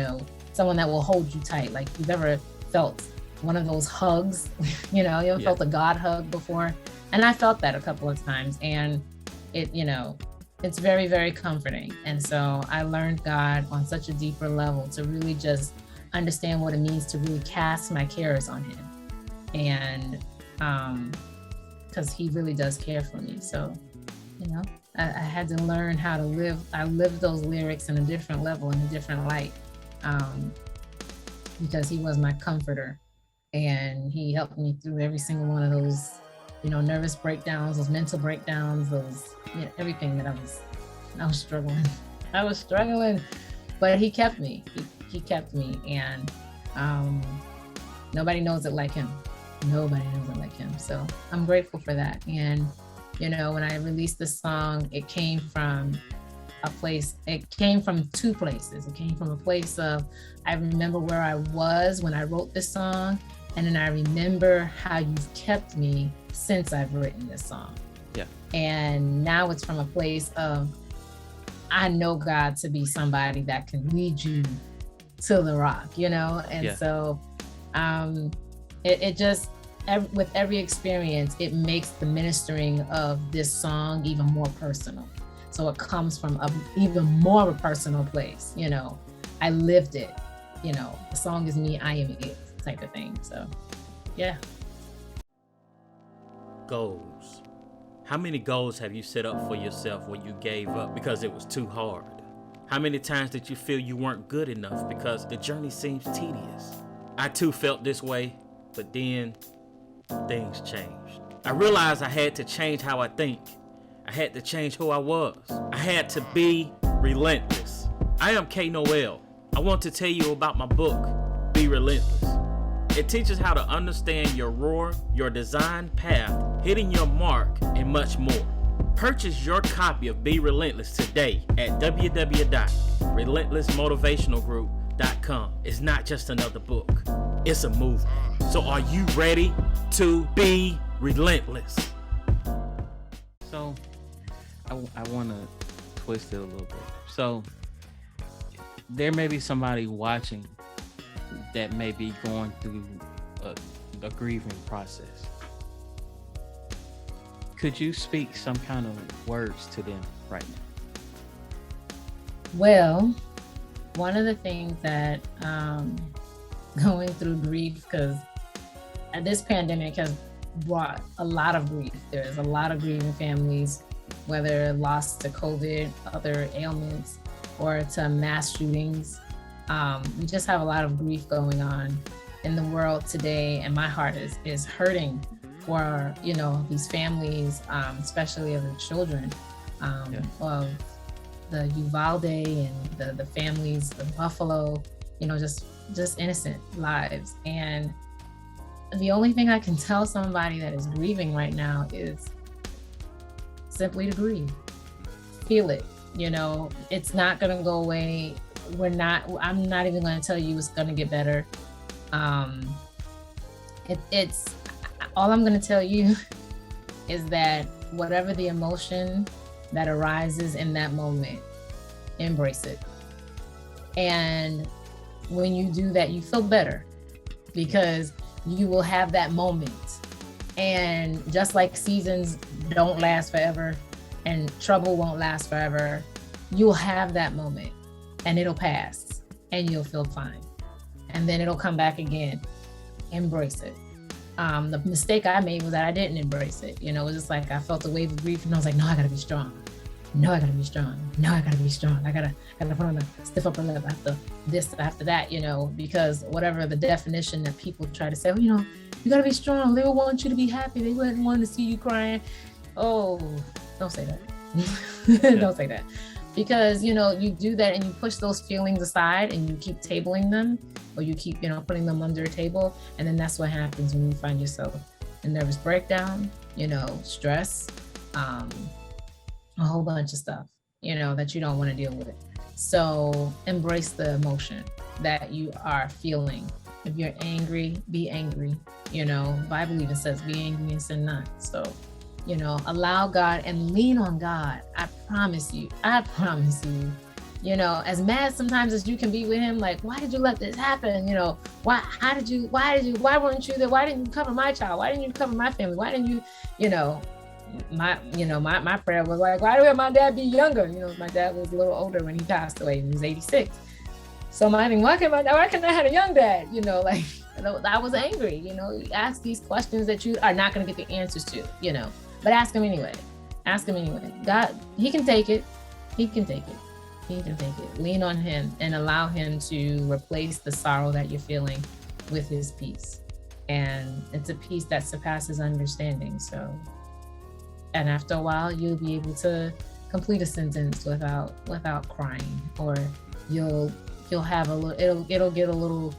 someone that will hold you tight. Like, you've ever felt one of those hugs, you ever felt a God hug before? And I felt that a couple of times, and it, it's very, very comforting. And so I learned God on such a deeper level to really just understand what it means to really cast my cares on him. And because he really does care for me. So, I had to learn how to live. I lived those lyrics in a different level, in a different light, because he was my comforter. And he helped me through every single one of those, nervous breakdowns, those mental breakdowns, those, everything that I was struggling. I was struggling, but he kept me. He kept me, and nobody knows it like him. Nobody knows it like him. So I'm grateful for that. And, when I released this song, it came from two places. It came from a place of, I remember where I was when I wrote this song, and then I remember how you've kept me since I've written this song. Yeah. And now it's from a place of, I know God to be somebody that can lead you to the rock, And so it just, with every experience, it makes the ministering of this song even more personal. So it comes from even more of a personal place, I lived it, the song is me, I am it type of thing. So, yeah. Goals. How many goals have you set up for yourself where you gave up because it was too hard? How many times did you feel you weren't good enough because the journey seems tedious? I too felt this way, but then things changed. I realized I had to change how I think. I had to change who I was. I had to be relentless. I am K.Noel. I want to tell you about my book, Be Relentless. It teaches how to understand your roar, your design path, hitting your mark, and much more. Purchase your copy of Be Relentless today at www.relentlessmotivationalgroup.com. It's not just another book. it's a movement. So are you ready to be relentless? So I want to twist it a little bit. So there may be somebody watching that may be going through a grieving process. Could you speak some kind of words to them right now? Well, one of the things that going through grief, because this pandemic has brought a lot of grief. There's a lot of grieving families, whether lost to COVID, other ailments, or to mass shootings. We just have a lot of grief going on in the world today, and my heart is hurting for these families, especially of the children, of the Uvalde and the families of Buffalo, just innocent lives. And the only thing I can tell somebody that is grieving right now is simply to grieve. Feel it. It's not gonna go away. I'm not even gonna tell you it's gonna get better. It's all I'm gonna tell you is that whatever the emotion that arises in that moment, embrace it. And when you do that, you feel better because you will have that moment. And just like seasons don't last forever and trouble won't last forever, you'll have that moment and it'll pass and you'll feel fine. And then it'll come back again. Embrace it. The mistake I made was that I didn't embrace it. It was just like I felt a wave of grief and I was like, no, I gotta be strong. No, I gotta be strong. No, I gotta be strong. I gotta put on a stiff upper lip after this, after that, because whatever the definition that people try to say, you gotta be strong. They would want you to be happy. They wouldn't want to see you crying. Oh, don't say that. Don't say that. Because, you do that and you push those feelings aside and you keep tabling them, or you keep, putting them under a table. And then that's what happens when you find yourself in nervous breakdown, stress, a whole bunch of stuff, that you don't want to deal with. So embrace the emotion that you are feeling. If you're angry, be angry. Bible even says, be angry and sin not. So, allow God and lean on God. I promise you, as mad sometimes as you can be with him, like, why did you let this happen? Why weren't you there? Why didn't you cover my child? Why didn't you cover my family? Why didn't you, my prayer was like, why did my dad be younger? My dad was a little older when he passed away. He was 86. So my thing, why couldn't I have a young dad? I was angry. You ask these questions that you are not going to get the answers to, but ask him anyway. God, he can take it. He can take it. Lean on him and allow him to replace the sorrow that you're feeling with his peace. And it's a peace that surpasses understanding. So, and after a while, you'll be able to complete a sentence without crying, or you'll have a little, it'll get a little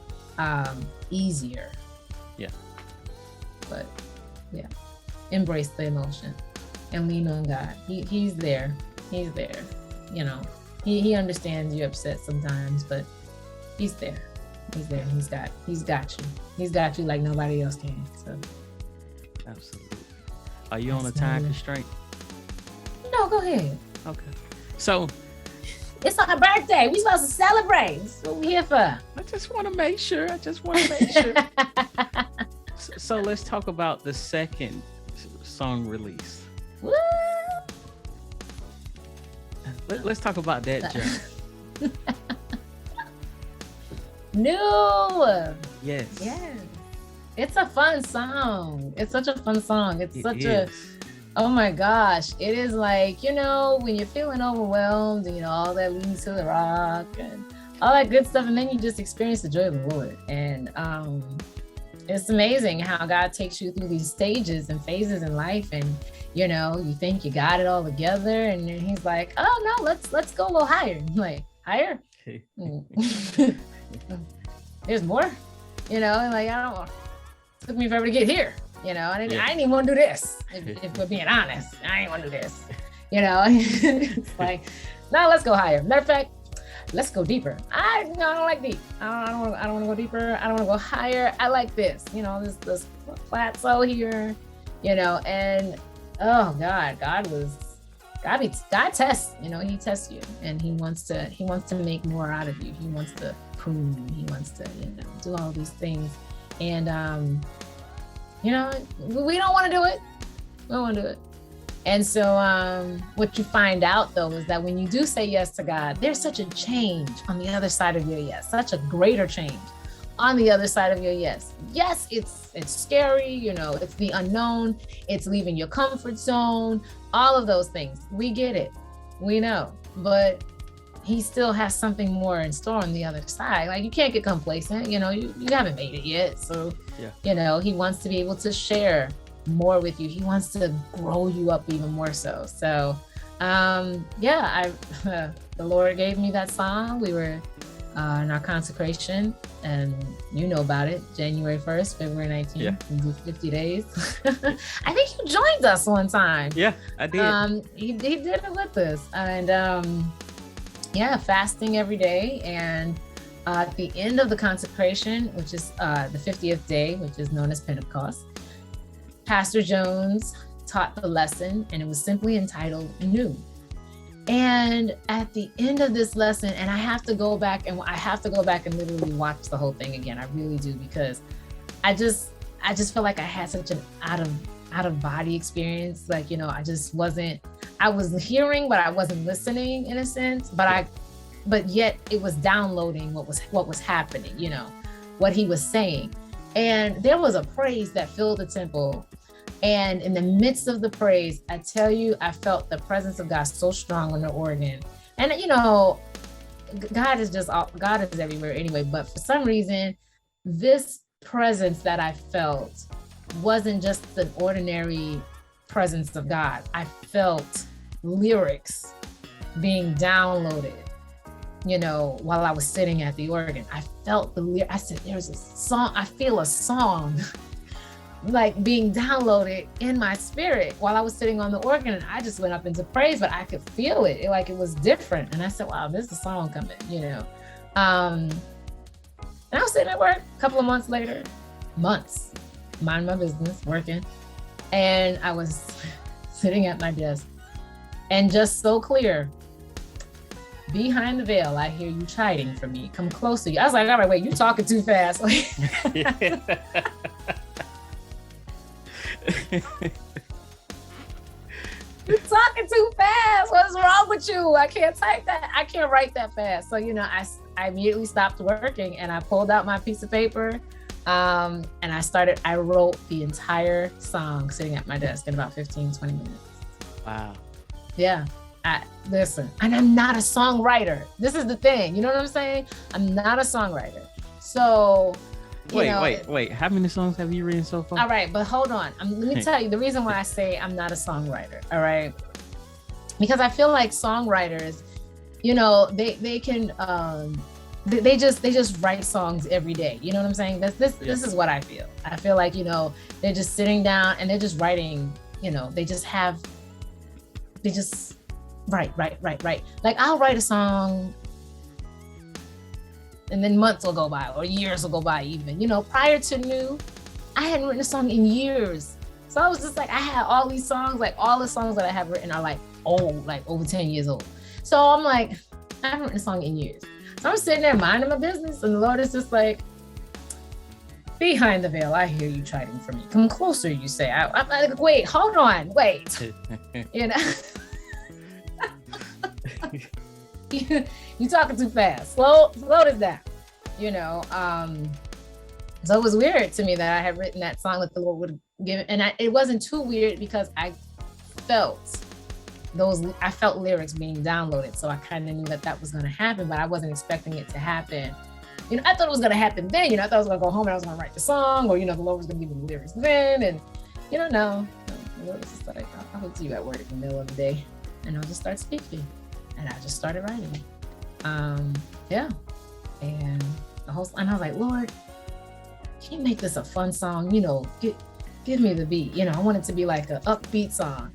easier. Yeah. But yeah, embrace the emotion and lean on God. He's there. He understands you're upset sometimes, but he's there. He's got you. He's got you like nobody else can. So absolutely. Are you on a time constraint? No, go ahead. Okay. So it's our birthday. We supposed to celebrate. That's what we're here for. I just want to make sure. So let's talk about the second song release. Woo! Let's talk about that journey. No. Yes. It's a fun song. It's such a fun song. Oh my gosh. It is like, when you're feeling overwhelmed and, all that leads to the rock and all that good stuff. And then you just experience the joy of the Lord. And it's amazing how God takes you through these stages and phases in life. And, you think you got it all together. And then he's like, oh no, let's go a little higher. I'm like, higher? There's more, like, it took me forever to get here. I didn't even want to do this. If we're being honest, I didn't want to do this. It's like, no, let's go higher. Matter of fact, let's go deeper. I don't like deep. I don't want to go deeper. I don't want to go higher. I like this, this plateau here, and oh God tests, he tests you, and he wants to make more out of you. He wants to prune, he wants to, do all these things. And, we don't want to do it. We don't want to do it. And so what you find out, though, is that when you do say yes to God, there's such a change on the other side of your yes, such a greater change on the other side of your yes. Yes, it's scary, it's the unknown, it's leaving your comfort zone, all of those things. We get it. We know. But he still has something more in store on the other side. Like, you can't get complacent, you haven't made it yet. So, he wants to be able to share more with you. He wants to grow you up even more so. So, the Lord gave me that song. We were in our consecration, and you know about it, January 1st, February 19th, Yeah. we do 50 days. I think you joined us one time. Yeah, I did. He did it with us, and fasting every day. And at the end of the consecration, which is the 50th day, which is known as Pentecost, Pastor Jones taught the lesson, and it was simply entitled New. And at the end of this lesson, and I have to go back and literally watch the whole thing again. I really do, because I just feel like I had such an out of body experience. Like, I was hearing, but I wasn't listening in a sense, but yet it was downloading what was happening, what he was saying. And there was a praise that filled the temple. And in the midst of the praise, I tell you, I felt the presence of God so strong on the organ. And, God is everywhere anyway. But for some reason, this presence that I felt wasn't just an ordinary presence of God. I felt lyrics being downloaded, while I was sitting at the organ. I felt I said, there's a song. I feel a song like being downloaded in my spirit while I was sitting on the organ, and I just went up into praise, but I could feel it like it was different. And I said, wow, there's a song coming, and I was sitting at work a couple of months later, mind my business, working. And I was sitting at my desk, and just so clear, behind the veil, I hear you chiding for me. Come closer. I was like, all right, wait, you talking too fast. You're talking too fast. What's wrong with you? I can't type that. I can't write that fast. So, I immediately stopped working, and I pulled out my piece of paper, and I wrote the entire song sitting at my desk in about 15, 20 minutes. Wow. Yeah. Listen, and I'm not a songwriter. This is the thing. You know what I'm saying? I'm not a songwriter. So, Wait. How many songs have you written so far? All right, but hold on. Let me tell you the reason why I say I'm not a songwriter. All right, because I feel like songwriters, they can they just write songs every day. You know what I'm saying? This is what I feel. I feel like they're just sitting down and they're just writing. They just write. Like, I'll write a song, and then months will go by, or years will go by even. Prior to New, I hadn't written a song in years. So I was just like, I had all these songs, like all the songs that I have written are like old, like over 10 years old. So I'm like, I haven't written a song in years. So I'm sitting there minding my business, and the Lord is just like, behind the veil, I hear you chiding for me. Come closer, you say. I'm like, wait, hold on, wait. You talking too fast. Slow this down. So it was weird to me that I had written that song that the Lord would give, and it wasn't too weird because I felt lyrics being downloaded. So I kind of knew that was going to happen, but I wasn't expecting it to happen. I thought it was going to happen then. I thought I was going to go home and I was going to write the song, or the Lord was going to give me the lyrics then. And no, the Lord was just like, I'll wait till you at work in the middle of the day, and I'll just start speaking. And I just started writing. And the whole, and I was like, Lord, can you make this a fun song? Give me the beat. I want it to be like an upbeat song.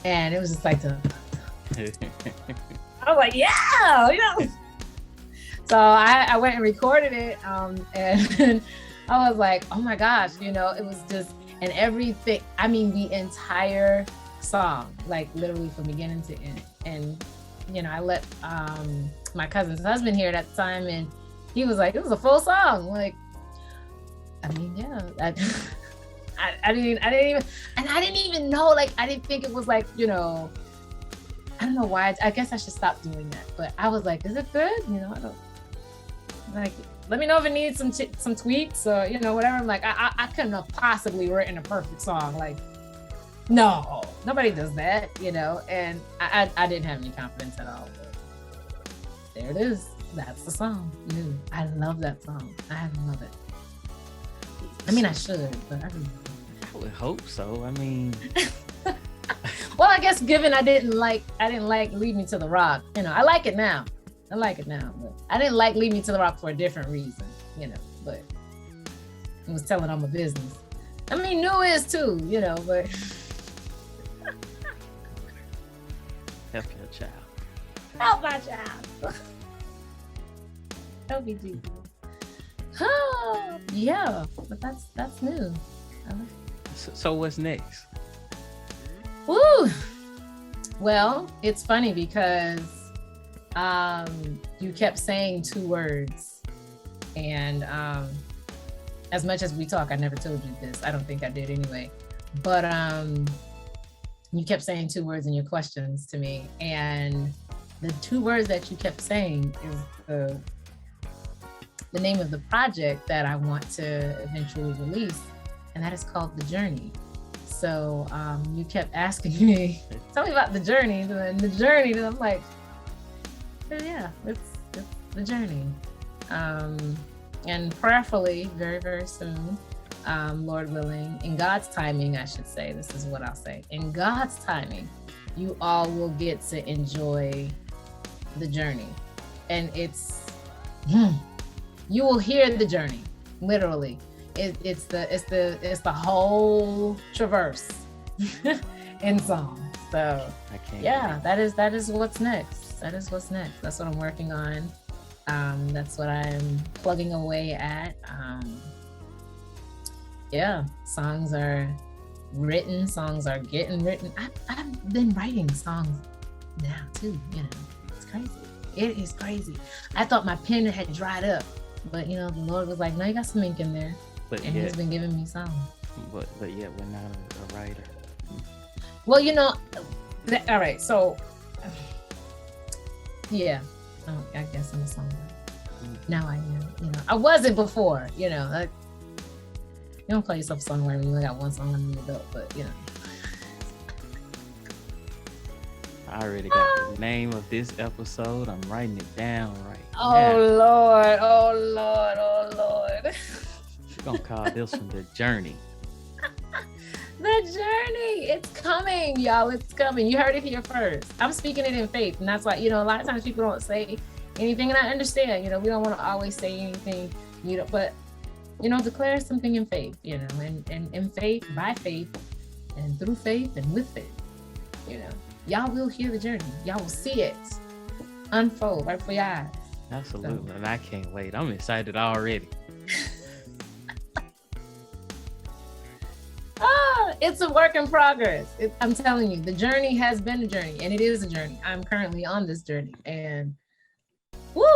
And it was just like I was like, yeah, So I went and recorded it, and I was like, oh my gosh, you know, it was just, and everything, I mean, the entire song, like literally from beginning to end. And, you know, I let my cousin's husband hear it at the time, and he was like, it was a full song. Like, I mean, yeah, I didn't even know, like, I didn't think it was like, you know, I don't know why, I guess I should stop doing that. But I was like, is it good? You know, I don't, like, let me know if it needs some tweaks or, you know, whatever. I'm like, I couldn't have possibly written a perfect song. Like, no, nobody does that, you know, and I didn't have any confidence at all. But there it is. That's the song. I love that song. I love it. I mean, I should, but I don't. I would hope so. I mean, well, I guess given I didn't like Lead Me to the Rock, you know, I like it now. But I didn't like Lead Me to the Rock for a different reason, you know, but it was telling on my business. I mean, New is too, you know, but. Help your child. Help my child. Help me, Jesus. Oh, yeah, but that's new. So what's next? Woo! Well, it's funny because you kept saying 2 words, and as much as we talk, I never told you this. I don't think I did anyway. But you kept saying 2 words in your questions to me, and the 2 words that you kept saying is the name of the project that I want to eventually release, and that is called The Journey. So you kept asking me, tell me about the journey, and the journey, and I'm like, oh, yeah, it's the journey. And prayerfully, very, very soon, Lord willing, in God's timing, I should say, this is what I'll say, in God's timing, you all will get to enjoy the journey. And it's, you will hear the journey, literally. It's the whole traverse in song. So yeah, that is what's next. That's what I'm working on. That's what I'm plugging away at. Yeah, songs are written, songs are getting written. I've been writing songs now too, you know. It's crazy. It is crazy. I thought my pen had dried up, but you know, the Lord was like, no, you got some ink in there. And He's been giving me songs. But yet we're not a writer. Well, you know, all right, so yeah, I guess I'm a songwriter. Now I am, you know. I wasn't before, you know. Like, you don't call yourself a songwriter when you only got 1 song under your belt, but you know. I already got the name of this episode. I'm writing it down right now. Oh Lord. We're gonna call this one The Journey. The journey. It's coming, y'all. It's coming. You heard it here first. I'm speaking it in faith. And that's why, you know, a lot of times people don't say anything, and I understand, you know, we don't want to always say anything, you know, but, you know, declare something in faith, you know, and in faith, by faith, and through faith, and with faith, you know. Y'all will hear the journey. Y'all will see it unfold right before your eyes. Absolutely. And I can't wait. I'm excited already. It's a work in progress. I'm telling you, the journey has been a journey, and it is a journey. I'm currently on this journey, and woo,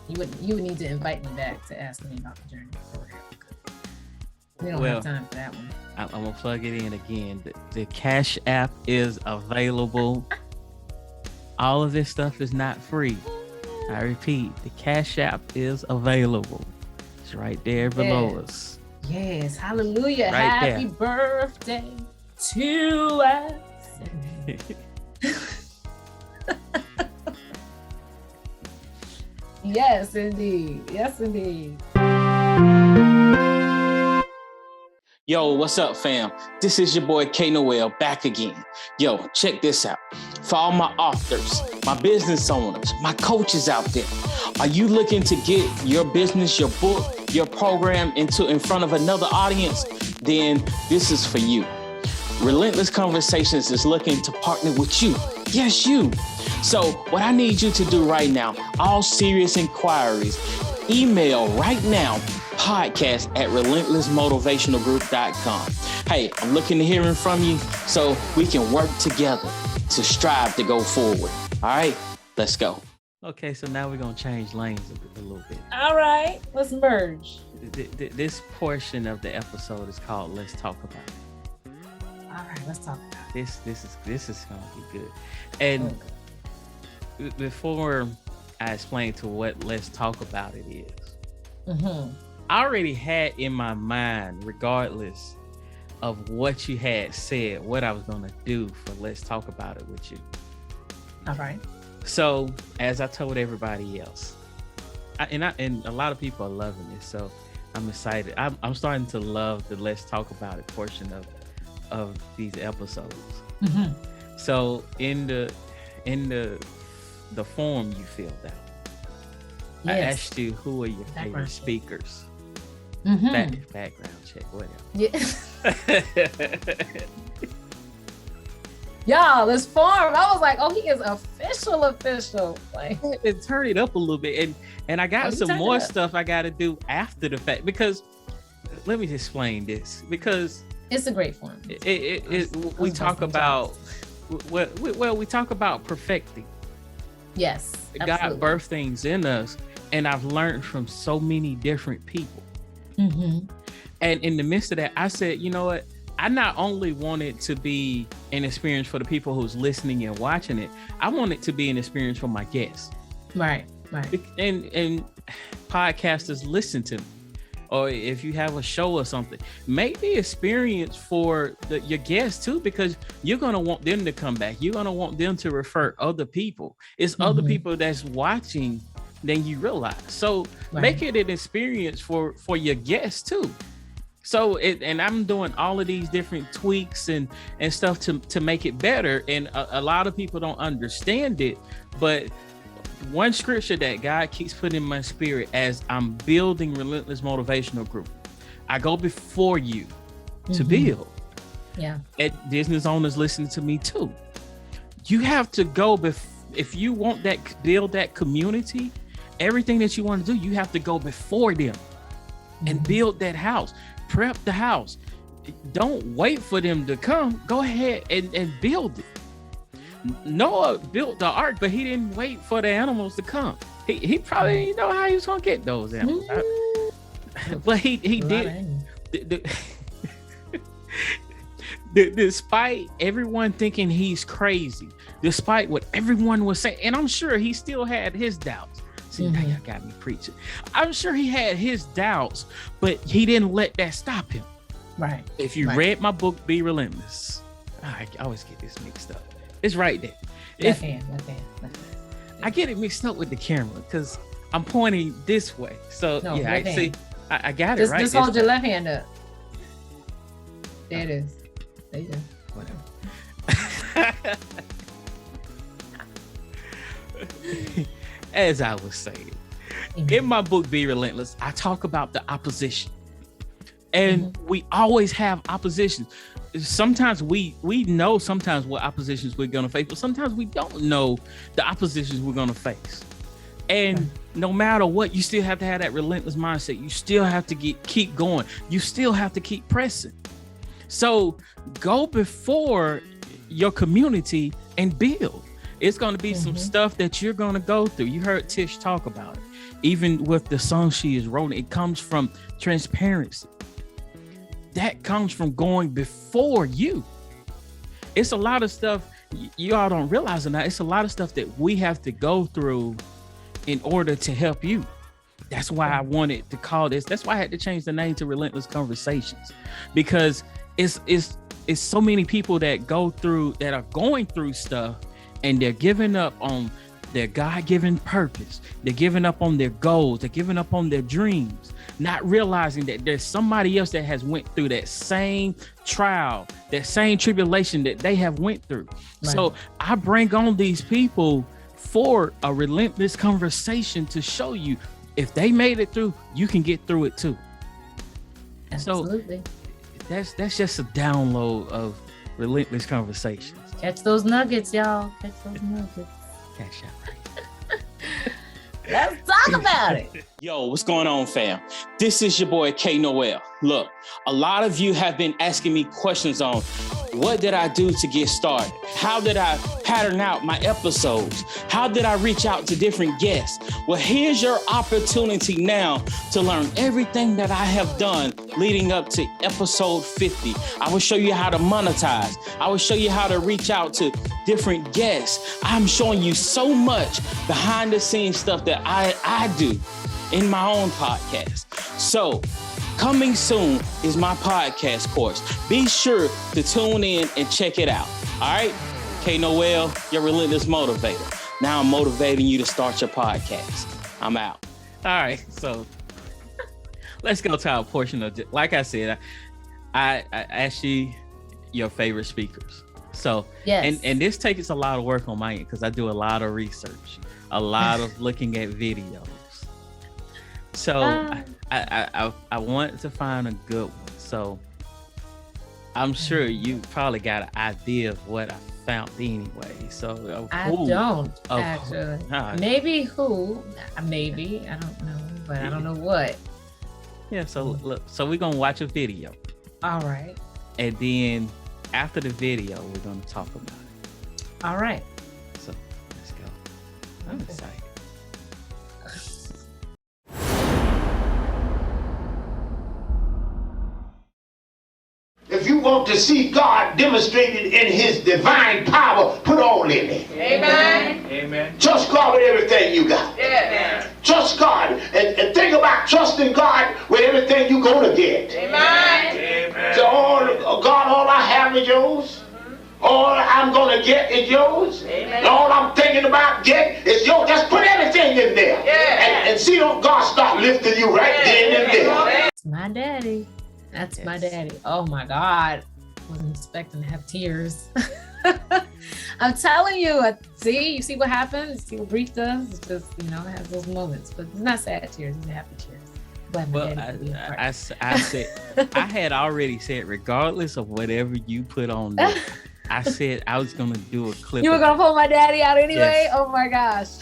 you would need to invite me back to ask me about the journey for real. We don't have time for that one. I'm gonna plug it in again. The Cash App is available. All of this stuff is not free. I repeat, the Cash App is available. It's right there below us. Yes, hallelujah. Right Happy there. birthday to us. Yes, indeed. Yes, indeed. Yo, what's up, fam? This is your boy K.Noel back again. Yo, check this out. For all my authors, my business owners, my coaches out there, are you looking to get your business, your book, your program in front of another audience? Then this is for you. Relentless Conversations is looking to partner with you. Yes, you. So what I need you to do right now, all serious inquiries, email right now, podcast@relentlessmotivationalgroup.com. Hey, I'm looking to hearing from you so we can work together to strive to go forward. All right, let's go. Okay, so now we're going to change lanes a little bit. All right, let's merge. This portion of the episode is called Let's Talk About It. All right, let's talk about it. This is going to be good. And before I explain to what Let's Talk About It is, I already had in my mind, regardless of what you had said, what I was going to do for Let's Talk About It with you. All right. So, as I told everybody else, and a lot of people are loving this, so I'm excited. I'm starting to love the Let's Talk About It portion of these episodes. So, in the form you filled out, I asked you who are your favorite speakers. Background check, whatever. Yeah. Y'all, it's form. I was like, oh, he is official. Like, it turn it up a little bit, and I got some more stuff I got to do after the fact, because let me explain this, because it's a great form. We talk about we talk about perfecting. Yes, God birthed things in us, and I've learned from so many different people. And in the midst of that, I said, you know what? I not only want it to be an experience for the people who's listening and watching it, I want it to be an experience for my guests. Right. And podcasters listen to me. Or if you have a show or something, make the experience for your guests too, because you're going to want them to come back. You're going to want them to refer other people. It's other people that's watching than you realize. So make it an experience for your guests too. So and I'm doing all of these different tweaks and stuff to make it better. And a lot of people don't understand it, but one scripture that God keeps putting in my spirit as I'm building Relentless Motivational Group, I go before you to build. Yeah. And business owners listening to me too. You have to go if you want build that community, everything that you want to do, you have to go before them and build that house. Prep the house. Don't wait for them to come. Go ahead and build it. Noah built the ark, but he didn't wait for the animals to come. He probably didn't know how he was gonna get those animals. But he did. Despite everyone thinking he's crazy, despite what everyone was saying, and I'm sure he still had his doubts. See, now y'all got me preaching. I'm sure he had his doubts, but he didn't let that stop him. Right. If you read my book, Be Relentless, I always get this mixed up. It's right there. Left hand. I get it mixed up with the camera because I'm pointing this way. So I see. I got it right. Just hold your left hand up. There it is. There you go. Whatever. As I was saying, in my book, Be Relentless, I talk about the opposition. And we always have opposition. Sometimes we know sometimes what oppositions we're going to face, but sometimes we don't know the oppositions we're going to face. And no matter what, you still have to have that relentless mindset. You still have to keep going. You still have to keep pressing. So go before your community and build. It's going to be some stuff that you're going to go through. You heard Tish talk about it. Even with the song she is writing, it comes from transparency. That comes from going before you. It's a lot of stuff you all don't realize or not. It's a lot of stuff that we have to go through in order to help you. That's why I wanted to call this. That's why I had to change the name to Relentless Conversations, because it's so many people that are going through stuff and they're giving up on their God-given purpose. They're giving up on their goals. They're giving up on their dreams, not realizing that there's somebody else that has went through that same trial, that same tribulation that they have went through. Right. So I bring on these people for a relentless conversation to show you if they made it through, you can get through it too. Absolutely. So that's just a download of Relentless Conversations. Catch those nuggets, y'all. Catch those nuggets. Cash App. Let's talk about it. Yo, what's going on, fam? This is your boy K.Noel. Look, a lot of you have been asking me questions on what did I do to get started? How did I pattern out my episodes? How did I reach out to different guests? Well, here's your opportunity now to learn everything that I have done leading up to episode 50. I will show you how to monetize. I will show you how to reach out to different guests. I'm showing you so much behind the scenes stuff that I do in my own podcast. So coming soon is my podcast course. Be sure to tune in and check it out. All right? K.Noel, your relentless motivator. Now I'm motivating you to start your podcast. I'm out. All right, so let's go to our portion of, like I said, I asked you your favorite speakers. So, Yes. and this takes a lot of work on my end because I do a lot of research, a lot of looking at videos. So I want to find a good one. So I'm sure you probably got an idea of what I found anyway. So I don't of actually. who. Maybe who? Maybe I don't know, but I don't know what. Yeah. So look. So we're gonna watch a video, All right. and then after the video, we're gonna talk about it. All right. So let's go. I'm excited. If you want to see God demonstrated in his divine power, put all in it. Amen. Amen. Trust God with everything you got. Yeah. Trust God and think about trusting God with everything you're going to get. Amen. Amen. So, God, all I have is yours. All I'm going to get is yours. Amen. And all I'm thinking about getting is yours. Just put everything in there. Yeah. And see God start lifting you right then and there. It's my daddy. That's my daddy. Oh my God. Wasn't expecting to have tears. I'm telling you, you see what happens? See what grief does? It's just, it has those moments, but it's not sad tears, it's happy tears. Glad my Well, daddy did it. I said, I had already said, regardless of whatever you put on there, I said I was gonna do a clip. You were gonna pull my daddy out anyway? Yes. Oh my gosh.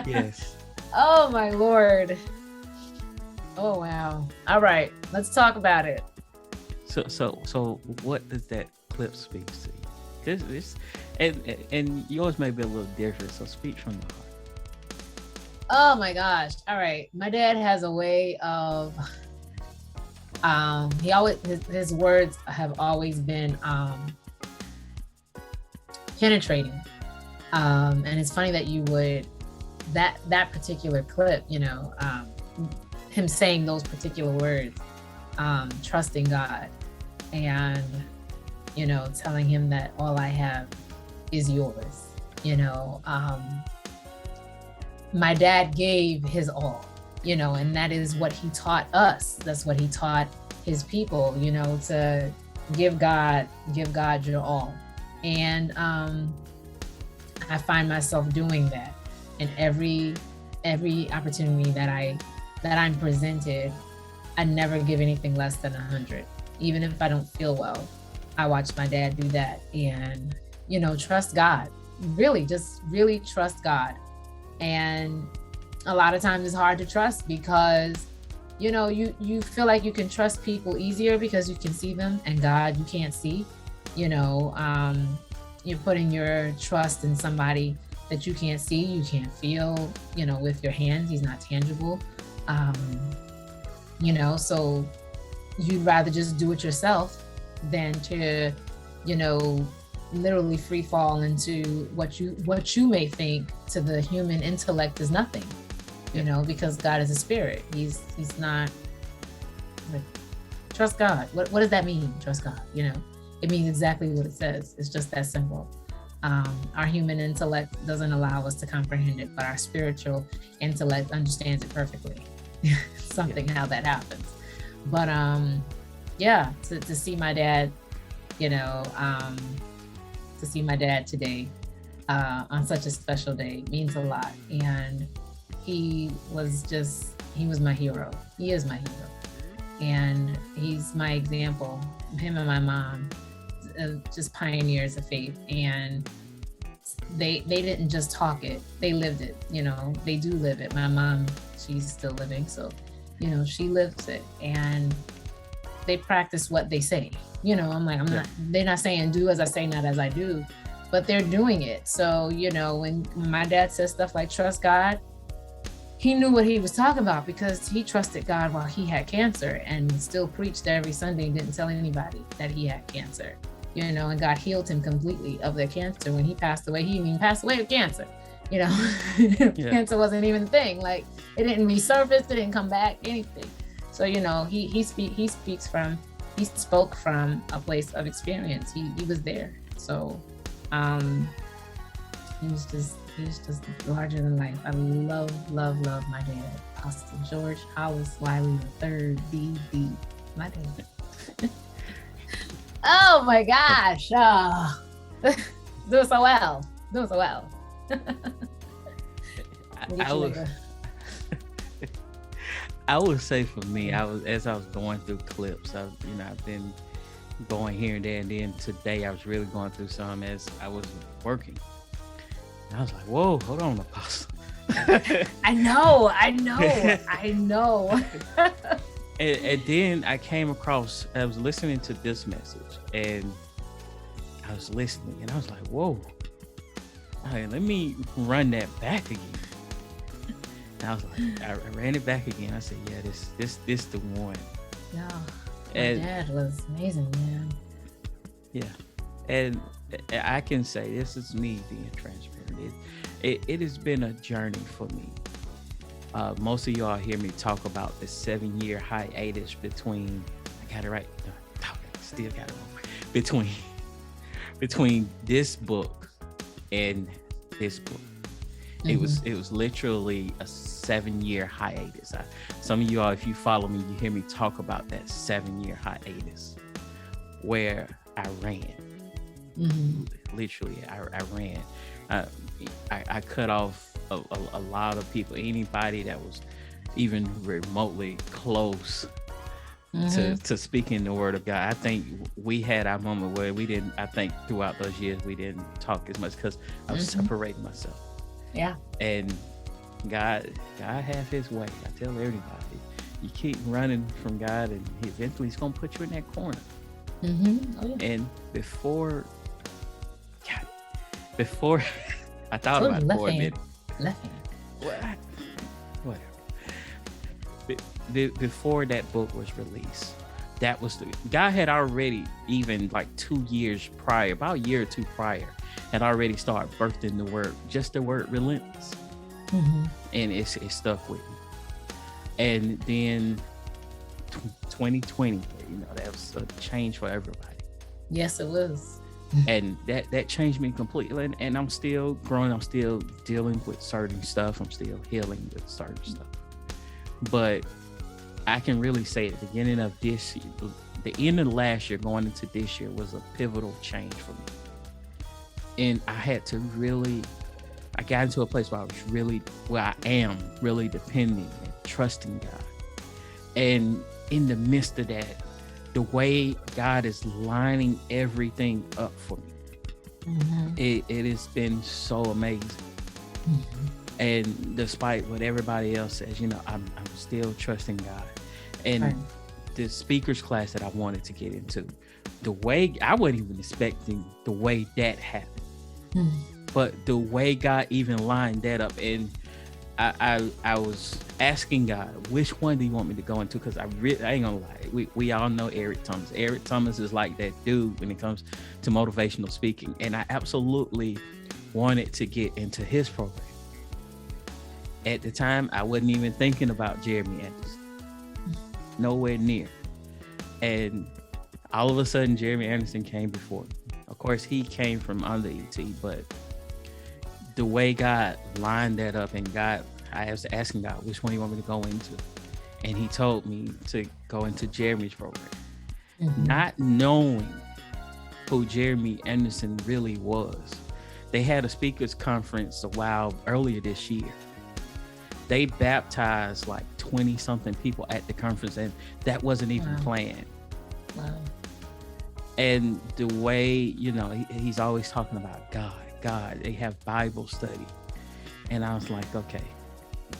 Yes. Oh my Lord. Oh wow. All right, let's talk about it. So what does that clip speak to you? This and yours may be a little different. So speak from the heart. Oh my gosh. All right. My dad has a way of his words have always been penetrating. And it's funny that you would that particular clip, him saying those particular words, trusting God and telling him that all I have is yours. My dad gave his all, and that is what he taught us. That's what he taught his people, to give God your all. And I find myself doing that in every opportunity that I'm presented. I never give anything less than 100. Even if I don't feel well, I watch my dad do that. And, trust God. Really, just really trust God. And a lot of times it's hard to trust because, you feel like you can trust people easier because you can see them, and God you can't see. You're putting your trust in somebody that you can't see, you can't feel, with your hands. He's not tangible. So you'd rather just do it yourself than to, literally free fall into what you may think to the human intellect is nothing, because God is a spirit. He's not like, trust God. What does that mean? Trust God, It means exactly what it says. It's just that simple. Our human intellect doesn't allow us to comprehend it, but our spiritual intellect understands it perfectly. Something how that happens. But to see my dad, to see my dad today on such a special day means a lot. And he was my hero. He is my hero. And he's my example. Him and my mom, just pioneers of faith. And they didn't just talk it, they lived it. They do live it. My mom, she's still living, so she lives it, and they practice what they say. I'm like, they're not saying do as I say, not as I do, but they're doing it. So when my dad says stuff like trust God, he knew what he was talking about, because he trusted God while he had cancer and still preached every Sunday and didn't tell anybody that he had cancer. And God healed him completely of the cancer. When he passed away, he even passed away with cancer. Cancer wasn't even a thing. Like, it didn't resurface, it didn't come back, anything. So he spoke from a place of experience. He was there. So he was just larger than life. I love my dad, Pastor George Hollis Wiley III, DD, my dad. Oh my gosh. Oh. Doing so well. I would say for me, as I was going through clips, I've been going here and there, and then today I was really going through some as I was working. And I was like, whoa, hold on, Apostle. I know. And then I came across, I was listening to this message, and I was listening, and I was like, whoa, all right, let me run that back again. And I was like, I ran it back again. I said, yeah, this the one. Yeah, my dad was amazing, man. Yeah, and I can say, this is me being transparent. It has been a journey for me. Most of y'all hear me talk about the 7-year hiatus between, I got it right, still got it wrong, between this book and this book. Mm-hmm. It was literally a 7-year hiatus. Some of y'all, if you follow me, you hear me talk about that 7-year hiatus where I ran. Mm-hmm. Literally, I ran. I cut off a lot of people, anybody that was even remotely close to speaking the word of God. I think we had our moment where I think throughout those years, we didn't talk as much because I was separating myself. Yeah. And God has his way. I tell everybody, you keep running from God, and eventually he's going to put you in that corner. Mm-hmm. Oh, yeah. And before I thought about it for a minute. Left hand. Whatever. Before that book was released, that was God had already, even like 2 years prior, about a year or two prior, had already started birthing the word relentless. Mm-hmm. And it stuck with me. And then 2020, that was a change for everybody. Yes, it was. And that changed me completely. And I'm still growing. I'm still dealing with certain stuff. I'm still healing with certain stuff. But I can really say at the beginning of this year, the end of last year going into this year was a pivotal change for me. And I had to I got into a place where I am really depending and trusting God. And in the midst of that, the way God is lining everything up for me, it has been so amazing. And despite what everybody else says, I'm still trusting God. And the speakers class that I wanted to get into, the way I wasn't even expecting the way that happened, but the way God even lined that up, and I was asking God, which one do you want me to go into? Because I ain't gonna lie, we all know Eric Thomas. Eric Thomas is like that dude when it comes to motivational speaking, and I absolutely wanted to get into his program. At the time, I wasn't even thinking about Jeremy Anderson, nowhere near. And all of a sudden, Jeremy Anderson came before me. Of course, he came from under ET, but the way God lined that up, and I was asking God, which one do you want me to go into? And he told me to go into Jeremy's program. Not knowing who Jeremy Anderson really was. They had a speakers conference a while earlier this year. They baptized like 20 something people at the conference, and that wasn't even planned. Wow. And the way, he's always talking about God. God. They have Bible study. And I was like, okay,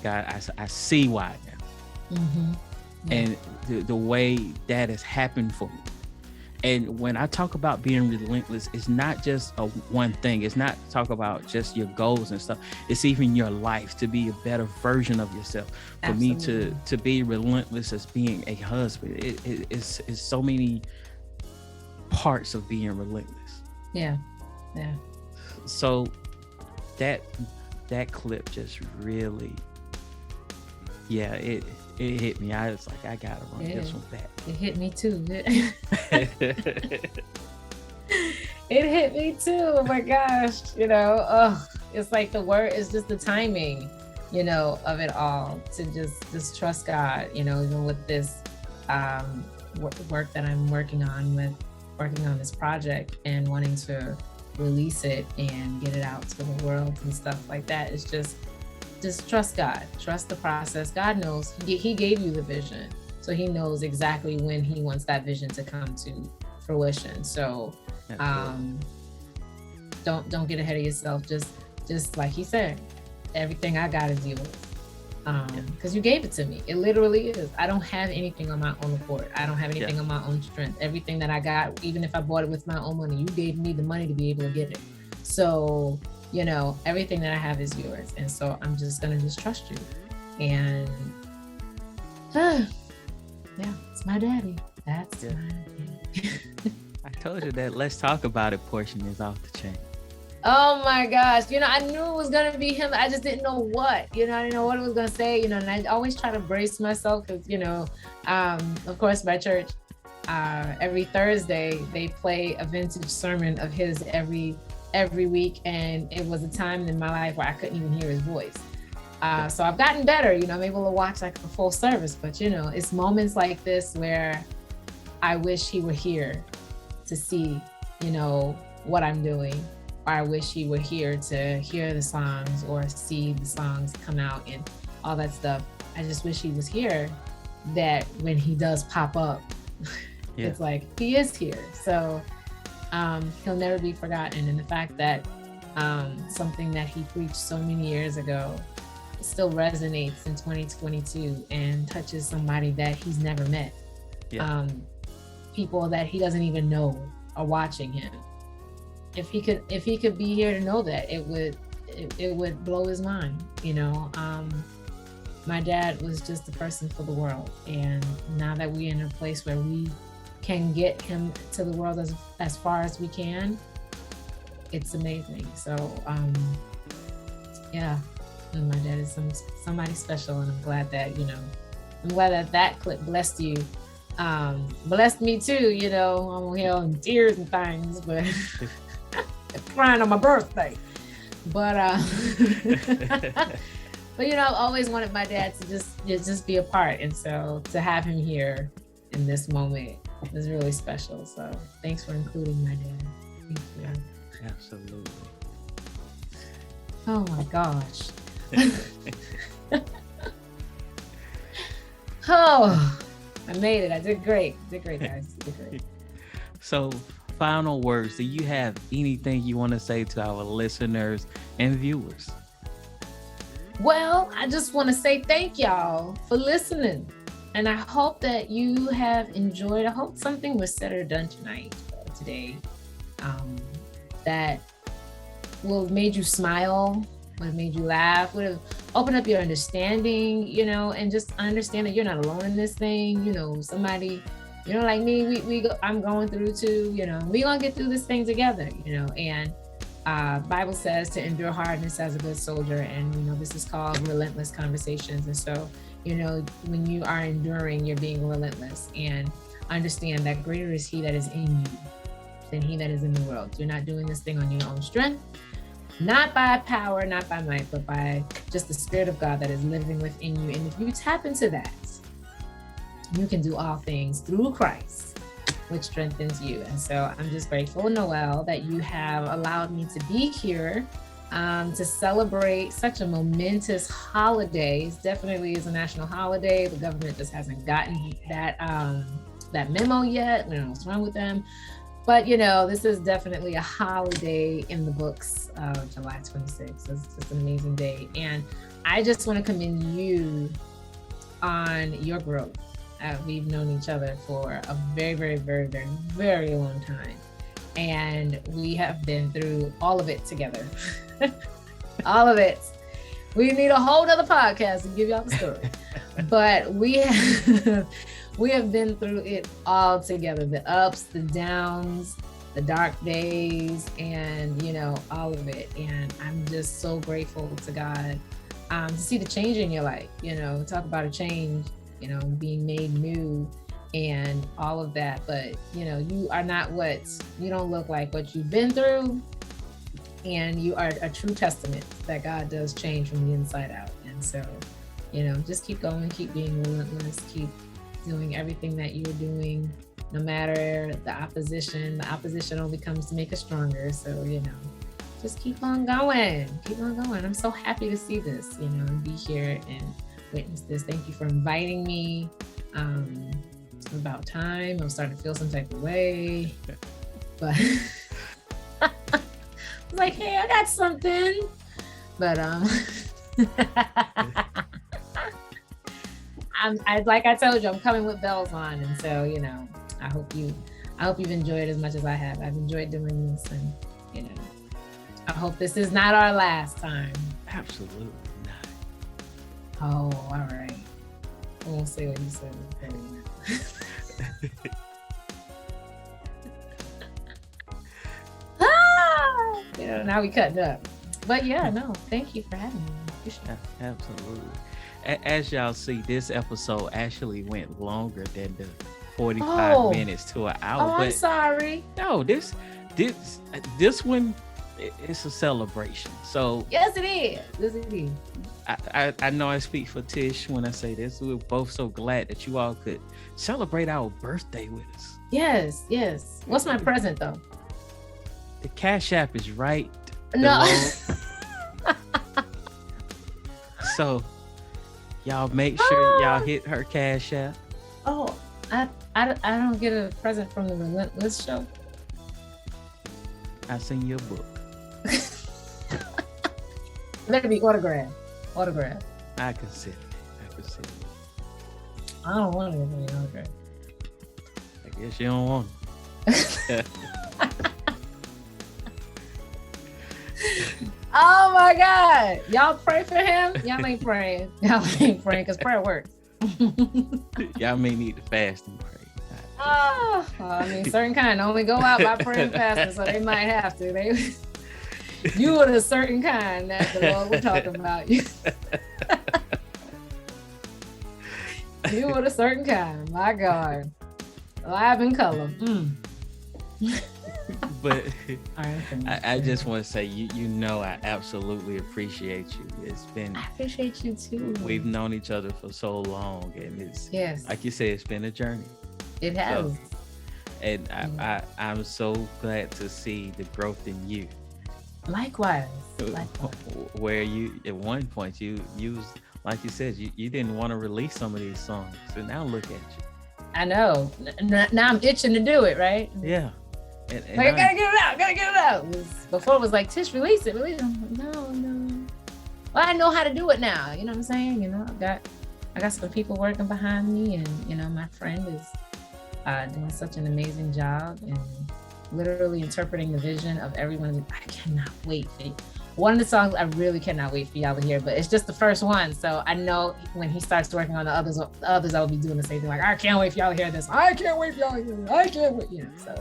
God, I see why now. Mm-hmm. Yeah. And the way that has happened for me. And when I talk about being relentless, it's not just a one thing. It's not talk about just your goals and stuff. It's even your life, to be a better version of yourself. For Absolutely. me to be relentless as being a husband, it's so many parts of being relentless. Yeah. So that clip just really, it hit me. I was like, I gotta run this one back. It hit me too. It hit me too. Oh my gosh. It's like the word is just the timing, of it all, to just trust God, even with this work that I'm working on this project and wanting to release it and get it out to the world and stuff like that. It's just trust God, trust the process. God knows. He gave you the vision, so he knows exactly when he wants that vision to come to fruition. So don't get ahead of yourself. Just like he said, everything I got is yours, because you gave it to me. It literally is. I don't have anything on my own accord. I don't have anything on my own strength. Everything that I got, even if I bought it with my own money, you gave me the money to be able to get it. So everything that I have is yours. And so I'm just going to trust you. And it's my daddy. That's my daddy. I told you that let's talk about it portion is off the chain. Oh my gosh. I knew it was going to be him. I just didn't know what, I didn't know what it was going to say, and I always try to brace myself because, of course, my church, every Thursday, they play a vintage sermon of his every week, and it was a time in my life where I couldn't even hear his voice. So I've gotten better, I'm able to watch like a full service, but it's moments like this where I wish he were here to see, what I'm doing, or I wish he were here to hear the songs or see the songs come out and all that stuff. I just wish he was here, that when he does pop up, it's like he is here. So he'll never be forgotten. And the fact that something that he preached so many years ago still resonates in 2022 and touches somebody that he's never met. People that he doesn't even know are watching him. If he could be here to know that, it would blow his mind. My dad was just a person for the world, and now that we're in a place where we can get him to the world as far as we can, it's amazing. So and my dad is somebody special, and I'm glad that that clip blessed you, blessed me too. I'm here in tears and things, but crying on my birthday, but I've always wanted my dad to just be a part, and so to have him here in this moment is really special. So thanks for including my dad. Thank you. Absolutely. Oh my gosh. Oh, I made it. I did great. Did great, guys. Did great. So, final words. Do you have anything you want to say to our listeners and viewers? Well, I just want to say thank y'all for listening. And I hope that you have enjoyed. I hope something was said or done today, that will have made you smile, would have made you laugh, would have opened up your understanding, and just understand that you're not alone in this thing. Somebody, like me, I'm going through too, we gonna get through this thing together, and Bible says to endure hardness as a good soldier. And, this is called Relentless Conversations. And so, when you are enduring, you're being relentless, and understand that greater is he that is in you than he that is in the world. You're not doing this thing on your own strength, not by power, not by might, but by just the Spirit of God that is living within you. And if you tap into that, you can do all things through Christ, which strengthens you. And so I'm just grateful, Noel, that you have allowed me to be here to celebrate such a momentous holiday. It definitely is a national holiday. The government just hasn't gotten that memo yet. We don't know what's wrong with them. But this is definitely a holiday in the books. July 26th. It's just an amazing day, and I just want to commend you on your growth. We've known each other for a very, very, very, very, very long time, and we have been through all of it together. All of it. We need a whole other podcast to give y'all the story, but we have been through it all together, the ups, the downs, the dark days, and all of it. And I'm just so grateful to God to see the change in your life. Talk about a change, being made new and all of that. But you are not you don't look like what you've been through, and you are a true testament that God does change from the inside out. And so just keep going, keep being relentless, keep doing everything that you're doing, no matter the opposition only comes to make us stronger. So just keep on going. I'm so happy to see this, and be here and witness this. Thank you for inviting me. It's about time. I'm starting to feel some type of way, but I was like, hey, I got something. But like I told you, I'm coming with bells on, and so I hope you've enjoyed as much as I have. I've enjoyed doing this, and I hope this is not our last time. Absolutely not. Oh, all right. I won't say what you said. Now we cutting up. But no, thank you for having me. Appreciate it. Absolutely. As y'all see, this episode actually went longer than the 45 minutes to an hour. Oh, I'm sorry. No, this one, it's a celebration. So yes, it is. I know I speak for Tish when I say this. We're both so glad that you all could celebrate our birthday with us. Yes. What's my present though? The cash app is right. No. So y'all make sure y'all hit her cash app. Oh, I don't get a present from the Relentless show. I seen your book. Let it be autograph. I consider it. I don't want it to be autograph. I guess you don't want it. Oh my God. Y'all pray for him? Y'all ain't praying because prayer works. Y'all may need to fast and pray. Oh, certain kind only go out by prayer and fasting, so they might have to. You are the certain kind that the Lord was talking about. You are the certain kind. My God. Live in color. But I just want to say, I absolutely appreciate you. I appreciate you too. We've known each other for so long, and it's like you said, it's been a journey. It has. And I'm so glad to see the growth in you. Likewise. Where you, at one point, you used, like you said, you didn't want to release some of these songs. So now look at you. I know. Now I'm itching to do it, right? Yeah. And I gotta get it out. Before it was like, Tish, release it. No. Well, I know how to do it now. You know what I'm saying? I got some people working behind me, and my friend is doing such an amazing job and literally interpreting the vision of everyone. I cannot wait. One of the songs I really cannot wait for y'all to hear, but it's just the first one. So I know when he starts working on the others I will be doing the same thing. Like, I can't wait for y'all to hear this. I can't wait for y'all to hear this. I can't wait. So,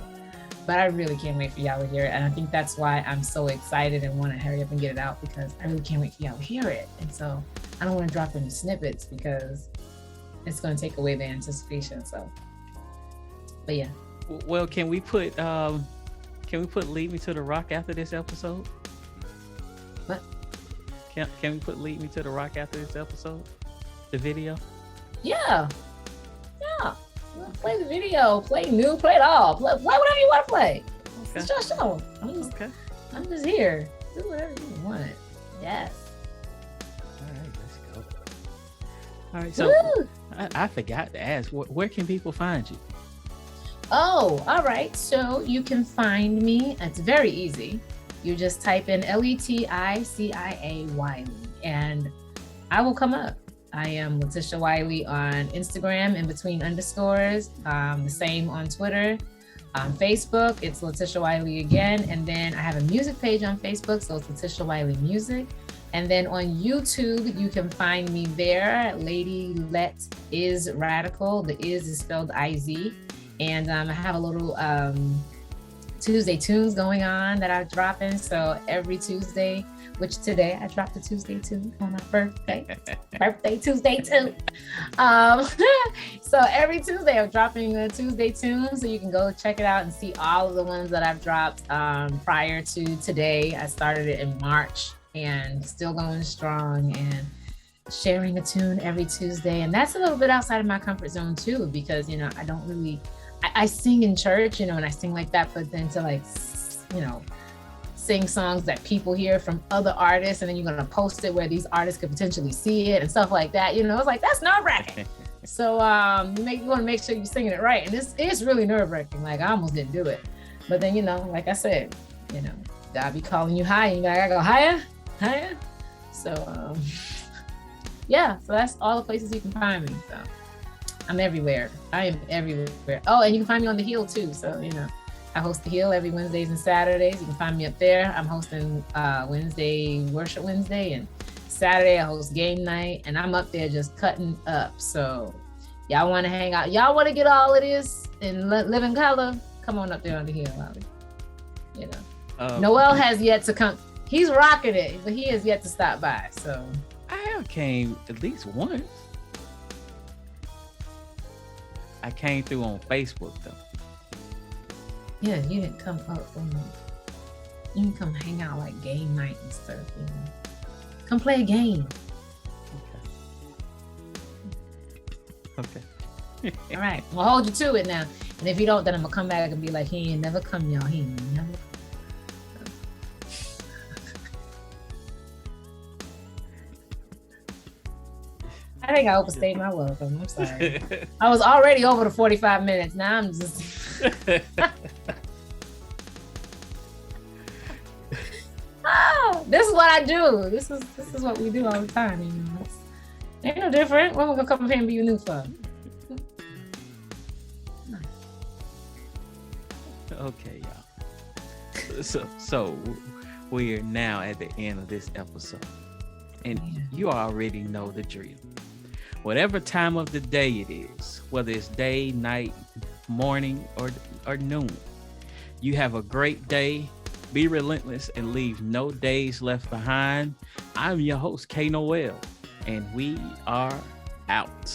but I really can't wait for y'all to hear it. And I think that's why I'm so excited and want to hurry up and get it out, because I really can't wait for y'all to hear it. And so I don't want to drop any snippets because it's going to take away the anticipation. So, but yeah. Well, can we put Lead Me to the Rock after this episode? What? Can we put Lead Me to the Rock after this episode? The video? Yeah. Play the video, play new, play it all. Play whatever you want to play. Okay. It's your show. I'm just here. Do whatever you want. Yes. All right, let's go. All right, so I forgot to ask, where can people find you? Oh, all right. So you can find me. It's very easy. You just type in Leticia Wiley and I will come up. I am Leticia Wiley on Instagram in between underscores. The same on Twitter. On Facebook, it's Leticia Wiley again. And then I have a music page on Facebook, so it's Leticia Wiley Music. And then on YouTube, you can find me there. Lady Let is Radical. The is spelled I-Z. And I have a little Tuesday tunes going on that I'm dropping. So every Tuesday, which today I dropped a Tuesday tune on my birthday. Birthday Tuesday tune. So every Tuesday I'm dropping a Tuesday tune. So you can go check it out and see all of the ones that I've dropped prior to today. I started it in March and still going strong and sharing a tune every Tuesday. And that's a little bit outside of my comfort zone too, because, you know, I don't really, I sing in church, you know, and I sing like that, but then to like, you know, sing songs that people hear from other artists, and then you're going to post it where these artists could potentially see it and stuff like that, you know, it's like, that's nerve-wracking. So you want to make sure you're singing it right. And it's really nerve-wracking. Like, I almost didn't do it. But then, you know, like I said, you know, God be calling you high, and you're like, I go higher. So, yeah, so that's all the places you can find me. So I'm everywhere. I am everywhere. Oh, and you can find me on The Hill too. So, you know, I host The Hill every Wednesdays and Saturdays. You can find me up there. I'm hosting Wednesday, Worship Wednesday, and Saturday I host Game Night, and I'm up there just cutting up. So y'all want to hang out? Y'all want to get all of this and live in color? Come on up there on The Hill, Wiley. You know, Noel has yet to come. He's rocking it, but he has yet to stop by. So I have came at least once. I came through on Facebook though. Yeah, you didn't come up. You can come hang out like game night and stuff. You know, come play a game. Okay. All right, we'll hold you to it now. And if you don't, then I'm gonna come back and be like, he ain't never come, y'all. He ain't never. I think I overstayed my welcome. I'm sorry. I was already over the 45 minutes. Now I'm just. Oh, this is what I do. This is what we do all the time. You know, ain't no different. When we gonna come up here and be a new fun? Okay, y'all. So we're now at the end of this episode, and you already know the drill. Whatever time of the day it is, whether it's day, night, morning, or noon, you have a great day. Be relentless and leave no days left behind. I'm your host, K.Noel, and we are out.